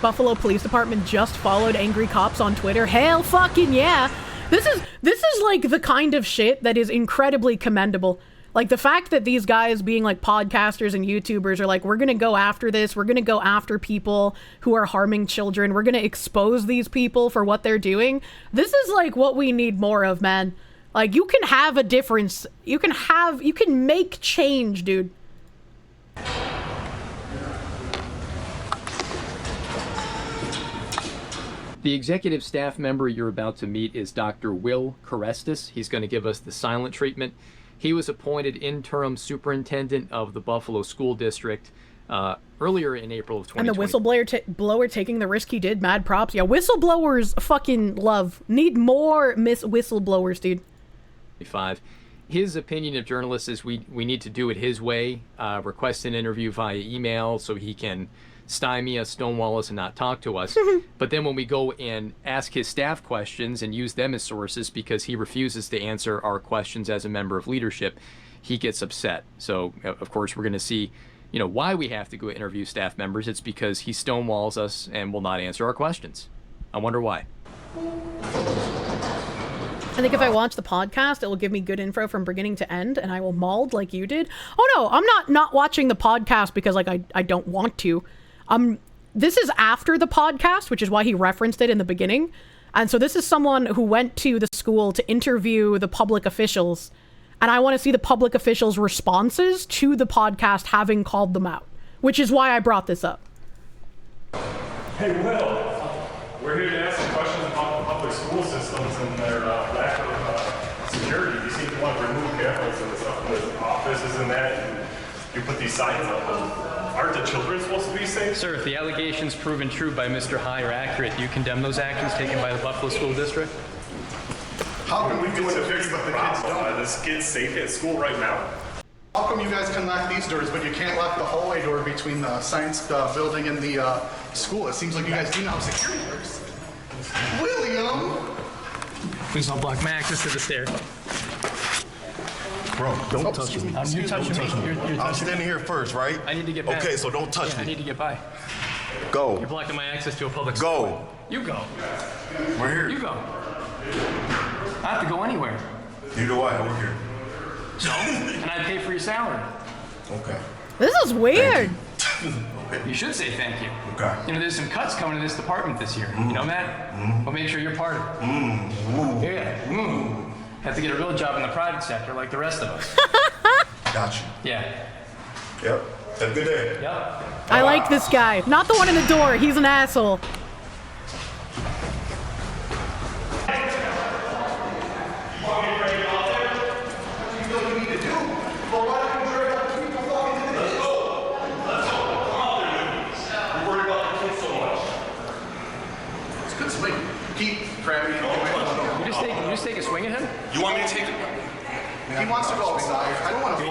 Buffalo Police Department just followed angry cops on Twitter. Hell fucking yeah. This is like the kind of shit that is incredibly commendable. Like the fact that these guys being like podcasters and YouTubers are like, we're going to go after this. We're going to go after people who are harming children. We're going to expose these people for what they're doing. This is like what we need more of, man. Like you can have a difference. You can make change, dude. The executive staff member you're about to meet is Dr. Will Korestis. He's going to give us the silent treatment. He was appointed interim superintendent of the Buffalo School District earlier in April of 2020. And the whistleblower taking the risk he did, mad props. Yeah, whistleblowers fucking love. Need more whistleblowers, dude. His opinion of journalists is we need to do it his way, request an interview via email so he can stymie us, stonewall us, and not talk to us. But then when we go and ask his staff questions and use them as sources because he refuses to answer our questions as a member of leadership, he gets upset. So, of course, we're going to see, why we have to go interview staff members. It's because he stonewalls us and will not answer our questions. I wonder why. I think if I watch the podcast, it will give me good info from beginning to end, and I will mauled like you did. Oh no, I'm not watching the podcast because I don't want to. This is after the podcast, which is why he referenced it in the beginning. And so this is someone who went to the school to interview the public officials. And I want to see the public officials' responses to the podcast having called them out, which is why I brought this up. Hey, Will, we're here to ask some questions about the public school systems and their lack of security. You seem to want to remove cameras and stuff in the offices and that. And you put these signs up. Aren't the children supposed to be safe? Sir, if the allegations proven true by Mr. High are accurate, do you condemn those actions taken by the Buffalo School District? How can we do it to fix the problem? Are the kids safe at school right now? How come you guys can lock these doors, but you can't lock the hallway door between the science building and the school? It seems like you guys do know how security works. William! Please don't block my access to the stairs. Bro, don't touch me. You're touching me. You're I'm standing here first, right? I need to get back. Okay, so don't touch I me. need to get by. Go. You're blocking my access to a public Go. school. You go. We're here. You go. I have to go anywhere. You do what? We're here. So? And I pay for your salary. Okay. This is weird. You should say thank you. Okay. You know, there's some cuts coming to this department this year. You know that? We'll make sure you're part of it. Yeah. Have to get a real job in the private sector like the rest of us. Gotcha. Yeah. Yep. Have a good day. Yep. I like this guy. Not the one in the door. He's an asshole. You just take a swing at him? You want me to take it? He wants to go outside. I don't want to.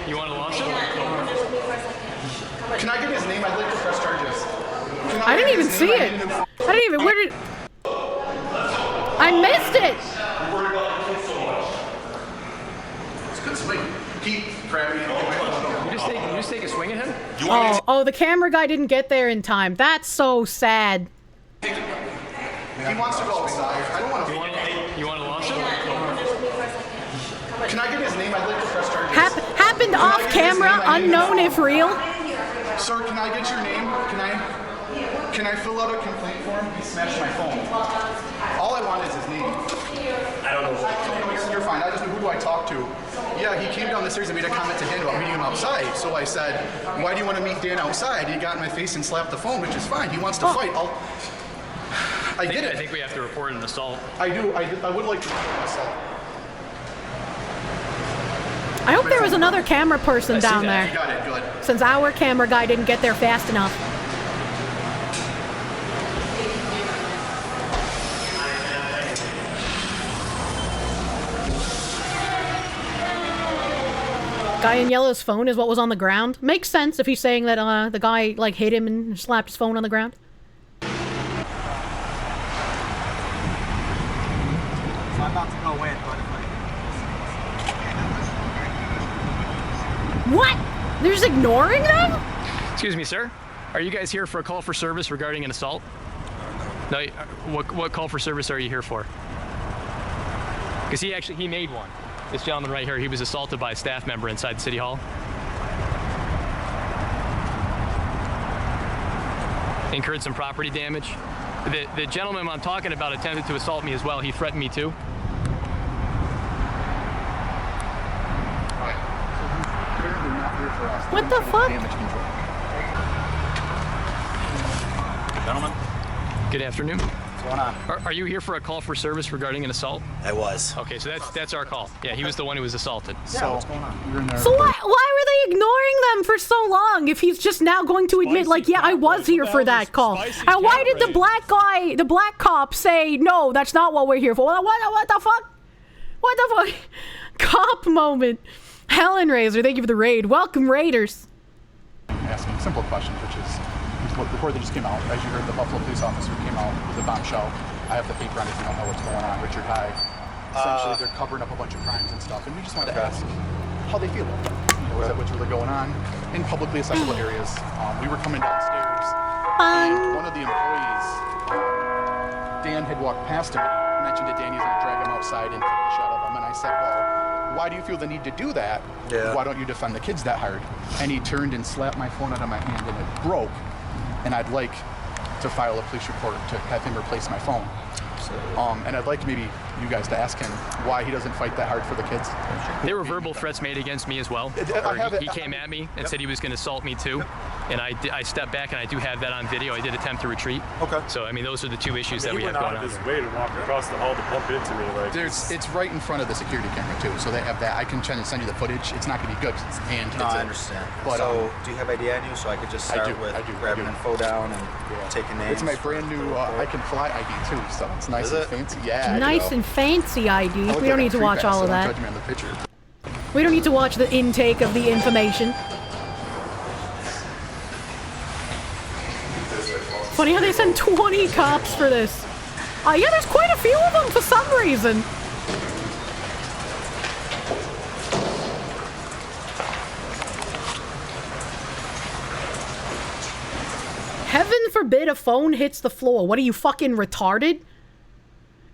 You want to launch him? Can I get his name? I'd like to press charges. I didn't even see it. I didn't even. Where did? I missed it. You're worried about the kids so much. It's a good swing. Keep grabbing it. You just take a swing at him? Oh, the camera guy didn't get there in time. That's so sad. He wants to go outside. I don't want to. You want to launch him? Can I get his name? I'd like to press charges. Happened off camera, unknown if real. Sir, can I get your name? Can I fill out a complaint form? He smashed my phone. All I want is his name. I don't know. You're fine. I just know, who do I talk to? Yeah, he came down the stairs and made a comment to Dan about meeting him outside. So I said, why do you want to meet Dan outside? He got in my face and slapped the phone, which is fine. He wants to fight. I get it. I think we have to report an assault. I do. I would like to report an assault. I hope there was another camera person down there. You got it. Good. Since our camera guy didn't get there fast enough. Guy in yellow's phone is what was on the ground. Makes sense if he's saying that the guy like hit him and slapped his phone on the ground. So I'm about to go in, but What? They're just ignoring them? Excuse me, sir. Are you guys here for a call for service regarding an assault? No. What call for service are you here for? Because he made one. This gentleman right here, he was assaulted by a staff member inside City Hall. Incurred some property damage. The gentleman I'm talking about attempted to assault me as well. He threatened me too. What the fuck? Gentlemen. Good afternoon. what's going on? Are you here for a call for service regarding an assault? I was. Okay, so that's our call. Yeah, he was the one who was assaulted. Yeah, what's going on? So why were they ignoring them for so long if he's just now going to admit, like, yeah, I was here for that call? And why did the black cop say, no, that's not what we're here for? What the fuck? What the fuck? Cop moment. Helen Razor, thank you for the raid. Welcome, Raiders. Asking simple questions, which is, the report that just came out, as you heard, the Buffalo police officer came out with a bombshell. I have the paper on it if you don't know what's going on. Richard High. Essentially, they're covering up a bunch of crimes and stuff, and we just wanted to ask how they feel about that. You know, is that what's really going on in publicly accessible areas? We were coming downstairs, and one of the employees, Dan, had walked past him, mentioned to Dan he's going to drag him outside and take the shot of him, and I said, well, why do you feel the need to do that? Yeah. Why don't you defend the kids that hard? And he turned and slapped my phone out of my hand, and it broke. And I'd like to file a police report to have him replace my phone. And I'd like maybe you guys to ask him why he doesn't fight that hard for the kids. There were verbal threats made against me as well. He came at me and said he was going to assault me too. And I stepped back, and I do have that on video. I did attempt to retreat. Okay. So, I mean, those are the two issues that we have going on. He went out of his way to walk across the hall to bump into me. Like, it's right in front of the security camera too, so they have that. I can try to send you the footage. It's not going to be good because it's hand. No, I understand. But so, do you have ID on you so I could just start with grabbing info down and taking names? It's my brand new I Can Fly ID too, so it's nice and fancy. Yeah. Nice and fancy ID. We don't need to watch all of that. We don't need to watch the intake of the information. Funny how they send 20 cops for this. Yeah, there's quite a few of them for some reason. Heaven forbid a phone hits the floor. What are you, fucking retarded?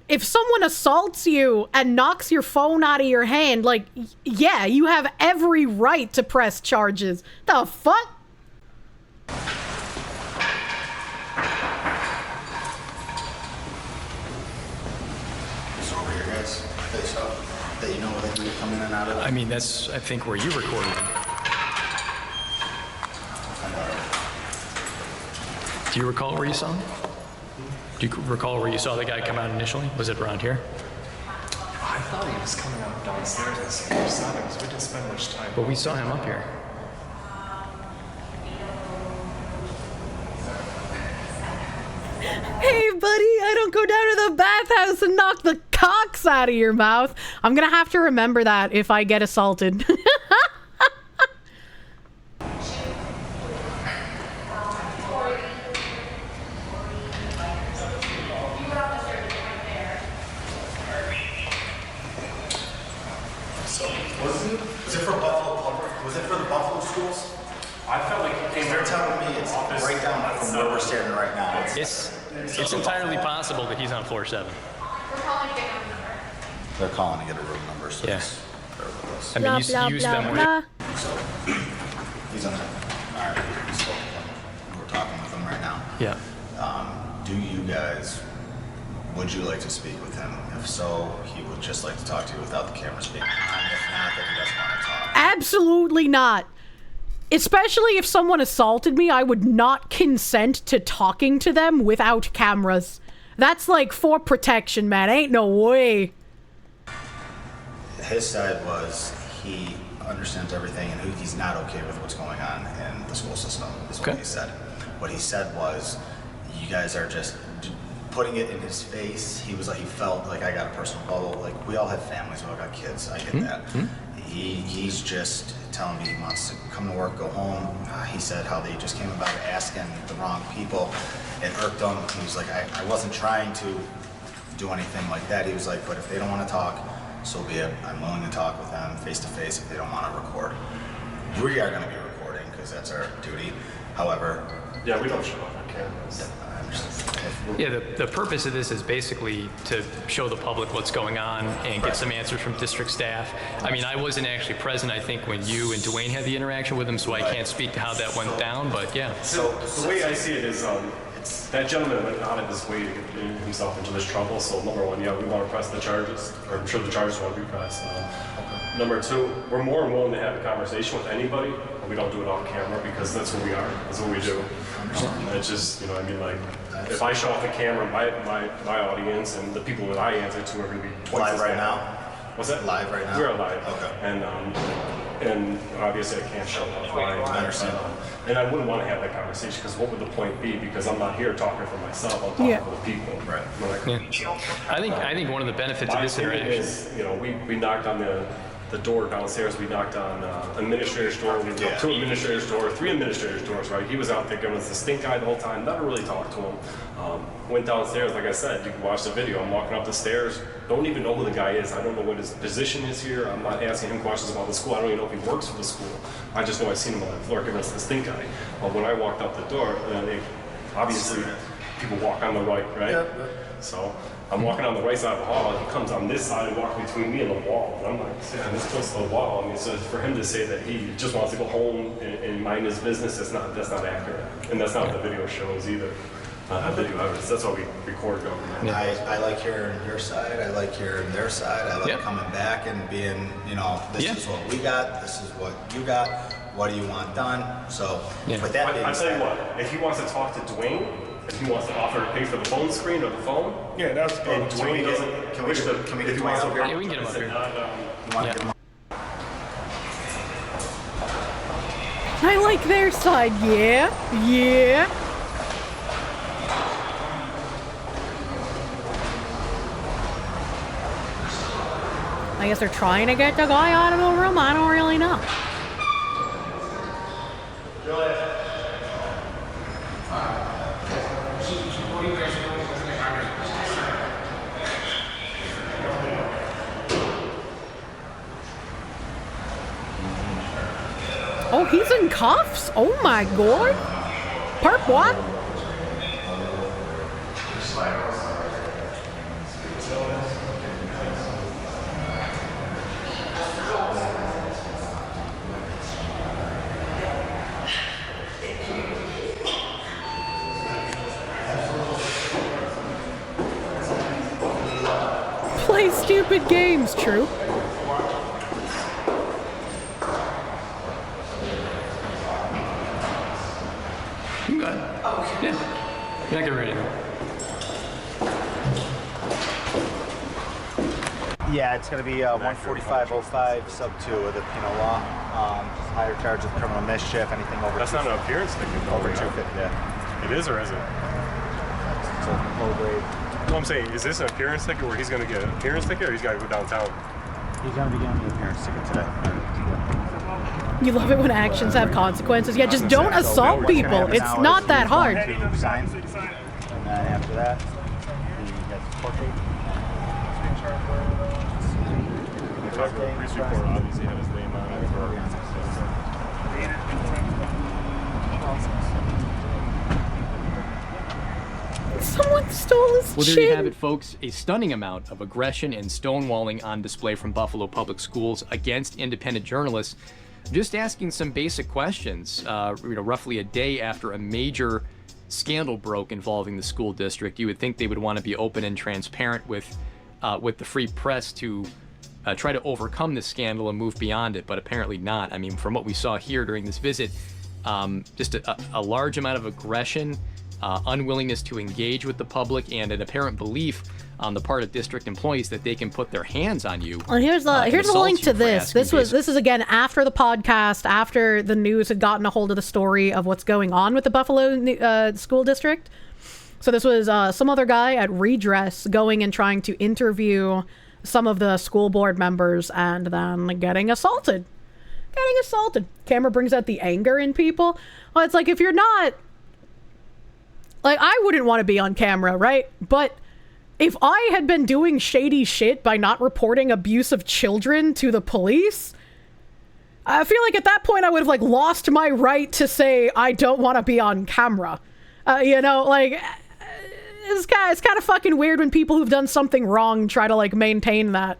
If someone assaults you and knocks your phone out of your hand, like, yeah, you have every right to press charges. The fuck? So over here, guys, face up, that you know where they come in and out of. I mean, that's, I think, where you recorded it. Do you recall where you saw him? Do you recall where you saw the guy come out initially? Was it around here? I thought he was coming out downstairs at senior settings. We didn't spend much time. But we saw him up here. Hey, buddy, I don't go down to the bathhouse and knock the cocks out of your mouth. I'm gonna have to remember that if I get assaulted. Was it for Buffalo Public? Was it for the Buffalo schools? I felt like he came. They're telling me it's right down from where we're standing right now. It's entirely possible that he's on floor 7. They're calling to get a room number. So Yeah. bear with us. I mean, you spent more. So he's on there. All right, we spoke with him. We're talking with him right now. Yeah. Do you guys? Would you like to speak with him? If so, he would just like to talk to you without the cameras being on. If not, then he doesn't want to talk. Absolutely not. Especially if someone assaulted me, I would not consent to talking to them without cameras. That's like for protection, man. Ain't no way. His side was he understands everything and he's not okay with what's going on in the school system, is what he said. What he said was, you guys are just putting it in his face. He was like, he felt like, I got a personal bubble. Like, we all have families, we all got kids. I get that. He's just telling me he wants to come to work, go home. He said how they just came about asking the wrong people. It irked him. He was like, I wasn't trying to do anything like that. He was like, but if they don't want to talk, so be it. I'm willing to talk with them face to face if they don't want to record. We are going to be recording because that's our duty. However, yeah, we don't show up on cameras. Yeah, the purpose of this is basically to show the public what's going on and get some answers from district staff. I mean, I wasn't actually present, I think, when you and Dwayne had the interaction with him, so I can't speak to how that went down, but yeah. So the way I see it is, that gentleman went out of his way to get himself into this trouble. So number one, yeah, we want to press the charges, or I'm sure the charges want to be pressed. Number two, we're more than willing to have a conversation with anybody, but we don't do it off camera because that's what we are. That's what we do. It's just, you know, I mean, like, if I show off the camera, my audience and the people that I answer to are going to be twice live as right bad. now. What's that? Live right now. We're live. Okay. And obviously I can't show off. I understand. And I wouldn't want to have that conversation because what would the point be? Because I'm not here talking for myself. I'm talking for the people. Right. I think one of the benefits of this interaction is, you know, we knocked on the door downstairs. We knocked on administrator's door. We knocked 2 administrators' doors, 3 administrators' doors. Right. He was out there giving us the stink eye the whole time. Never really talked to him. Went downstairs. Like I said, you can watch the video. I'm walking up the stairs. Don't even know who the guy is. I don't know what his position is here. I'm not asking him questions about the school. I don't even know if he works for the school. I just know I've seen him on the floor giving us the stink eye. But when I walked up the door, obviously people walk on the right, right? Yeah. So I'm walking on the right side of the hall. He comes on this side and walks between me and the wall. And I'm like, yeah, this close to the wall. I mean, so for him to say that he just wants to go home and mind his business, that's not accurate, and that's not what the video shows either. Video evidence. That's why we record government. I like hearing your side. I like hearing their side. I like coming back and being, you know, this is what we got. This is what you got. What do you want done? So, with that being I tell said, you what. If he wants to talk to Dwayne, if he wants to offer to pay for the phone screen or the phone, yeah, that's. And Dwayne doesn't. Can we get Dwayne up here? Yeah, we can get him up here. Get him up? I like their side, yeah, yeah. I guess they're trying to get the guy out of the room. I don't really know. Oh, he's in cuffs? Oh my god. Perp what? Play stupid games, true. You got it. Oh, yeah. Yeah, get ready. Yeah, it's going to be 145.05 sub 2 of the penal law. Higher charge of criminal mischief, anything over. That's not an appearance ticket. Over 250. Yeah. It is or isn't? It's a low grade. Well, I'm saying, is this an appearance ticket where he's going to get an appearance ticket, or he's got to go downtown? He's going to be getting the appearance ticket today. You love it when actions have consequences. Yeah, just don't assault people. It's not that hard. Sign, and then after that, he gets court date. Police report obviously had his name on it. Someone stole his Well, there chin. you have it, folks. A stunning amount of aggression and stonewalling on display from Buffalo Public Schools against independent journalists. Just asking some basic questions, roughly a day after a major scandal broke involving the school district. You would think they would want to be open and transparent with the free press to try to overcome this scandal and move beyond it, but apparently not. I mean, from what we saw here during this visit, just a large amount of aggression, unwillingness to engage with the public, and an apparent belief on the part of district employees that they can put their hands on you. Well, here's the link to this. This is again after the podcast, after the news had gotten a hold of the story of what's going on with the Buffalo school district. So this was some other guy at Redress going and trying to interview some of the school board members and then getting assaulted. Camera brings out the anger in people. Well, it's like, if you're not, like, I wouldn't want to be on camera, right? But if I had been doing shady shit by not reporting abuse of children to the police, I feel like at that point I would have lost my right to say I don't want to be on camera. It's kind of fucking weird when people who've done something wrong try to maintain that,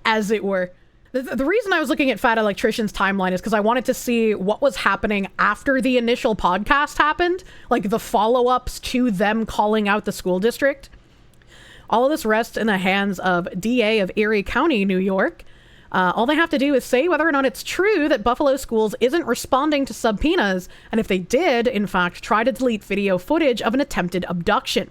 as it were. The reason I was looking at Fat Electrician's timeline is because I wanted to see what was happening after the initial podcast happened, like the follow-ups to them calling out the school district. All of this rests in the hands of DA of Erie County, New York. All they have to do is say whether or not it's true that Buffalo Schools isn't responding to subpoenas, and if they did, in fact, try to delete video footage of an attempted abduction.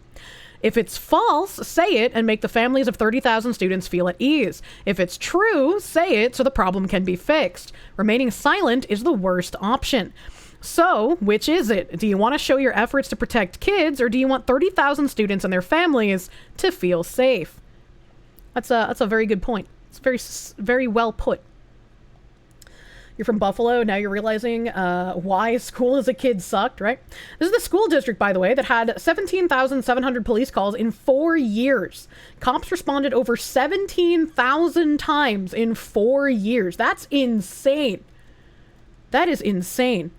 If it's false, say it and make the families of 30,000 students feel at ease. If it's true, say it so the problem can be fixed. Remaining silent is the worst option. So, which is it? Do you want to show your efforts to protect kids, or do you want 30,000 students and their families to feel safe? That's a very good point. It's very, very well put. You're from Buffalo, now you're realizing why school as a kid sucked, right? This is the school district, by the way, that had 17,700 police calls in 4 years. Cops responded over 17,000 times in 4 years. That's insane. That is insane.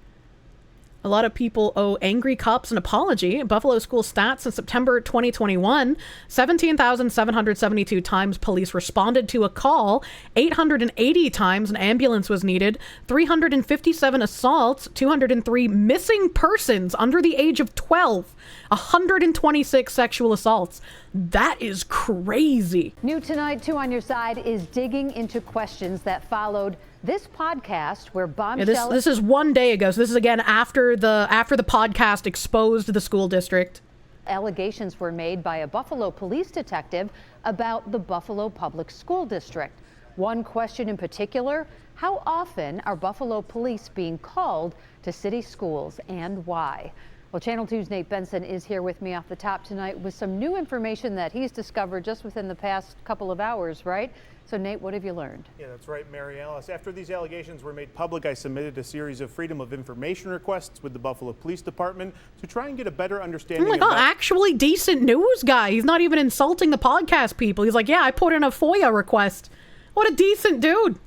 A lot of people owe angry cops an apology. Buffalo school stats in September 2021, 17,772 times police responded to a call, 880 times an ambulance was needed, 357 assaults, 203 missing persons under the age of 12, 126 sexual assaults. That is crazy. New tonight, 2 on Your Side is digging into questions that followed this podcast where bombshell... This is 1 day ago, so this is again after the podcast exposed the school district. Allegations were made by a Buffalo police detective about the Buffalo Public School District. One question in particular, how often are Buffalo police being called to city schools and why? Well, Channel 2's Nate Benson is here with me off the top tonight with some new information that he's discovered just within the past couple of hours, right? So, Nate, what have you learned? Yeah, that's right, Mary Alice. After these allegations were made public, I submitted a series of Freedom of Information requests with the Buffalo Police Department to try and get a better understanding. Oh my God, actually decent news guy. He's not even insulting the podcast people. He's like, yeah, I put in a FOIA request. What a decent dude.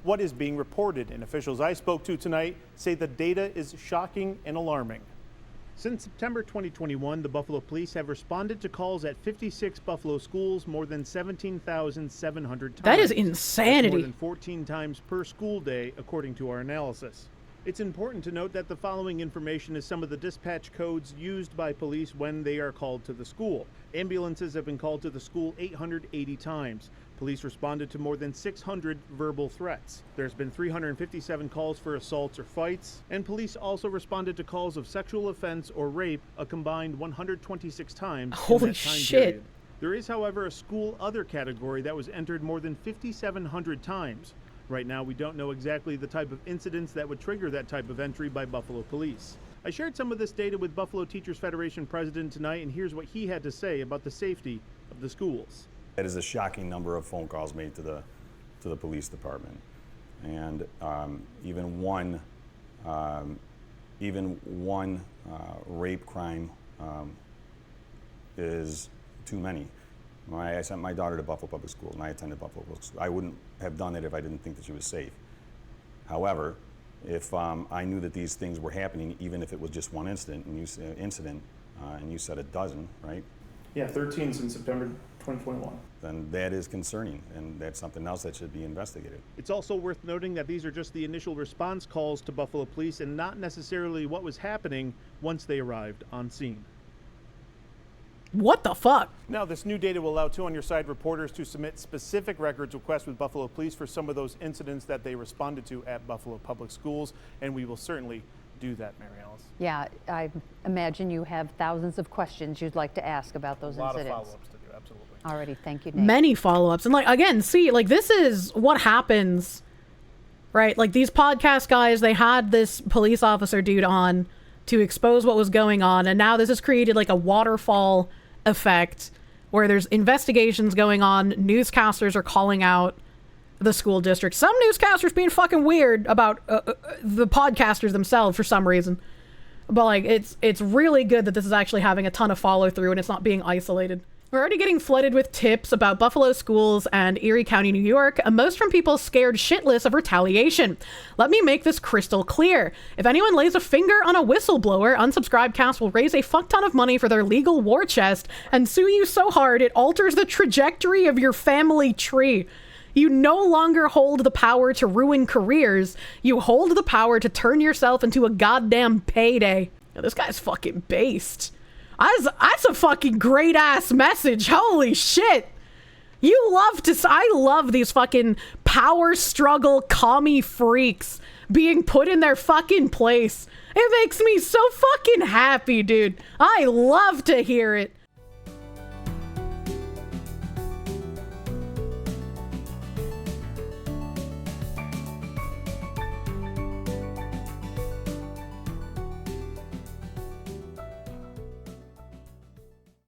What is being reported, and officials I spoke to tonight say the data is shocking and alarming. Since September 2021, the Buffalo Police have responded to calls at 56 Buffalo schools more than 17,700 times. That is insanity. That's more than 14 times per school day, according to our analysis. It's important to note that the following information is some of the dispatch codes used by police when they are called to the school. Ambulances have been called to the school 880 times. Police responded to more than 600 verbal threats. There's been 357 calls for assaults or fights, and police also responded to calls of sexual offense or rape a combined 126 times. Holy shit. Period. There is, however, a school other category that was entered more than 5,700 times. Right now, we don't know exactly the type of incidents that would trigger that type of entry by Buffalo Police. I shared some of this data with Buffalo Teachers Federation president tonight, and here's what he had to say about the safety of the schools. That is a shocking number of phone calls made to the police department, and even one rape crime is too many. I sent my daughter to Buffalo Public Schools, and I attended Buffalo Public Schools. I wouldn't have done it if I didn't think that she was safe. However, if I knew that these things were happening, even if it was just one incident, and you said a dozen, right? Yeah, 13 since September 2021. Then that is concerning, and that's something else that should be investigated. It's also worth noting that these are just the initial response calls to Buffalo Police and not necessarily what was happening once they arrived on scene. What the fuck? Now, this new data will allow Two on Your Side reporters to submit specific records requests with Buffalo Police for some of those incidents that they responded to at Buffalo Public Schools, and we will certainly do that, Mary Alice. Yeah, I imagine you have thousands of questions you'd like to ask about those incidents. A lot of follow-ups to do, absolutely. Alrighty, thank you, Nate. Many follow-ups. And like, again, see, like this is what happens, right? Like these podcast guys, they had this police officer dude on to expose what was going on. And now this has created like a waterfall effect where there's investigations going on. Newscasters are calling out the school district. Some newscasters being fucking weird about the podcasters themselves for some reason. But like, it's really good that this is actually having a ton of follow through and it's not being isolated. We're already getting flooded with tips about Buffalo schools and Erie County, New York, most from people scared shitless of retaliation. Let me make this crystal clear. If anyone lays a finger on a whistleblower, Unsubscribecast will raise a fuck ton of money for their legal war chest and sue you so hard it alters the trajectory of your family tree. You no longer hold the power to ruin careers. You hold the power to turn yourself into a goddamn payday. Now, this guy's fucking based. That's a fucking great ass message. Holy shit. I love these fucking power struggle commie freaks being put in their fucking place. It makes me so fucking happy, dude. I love to hear it.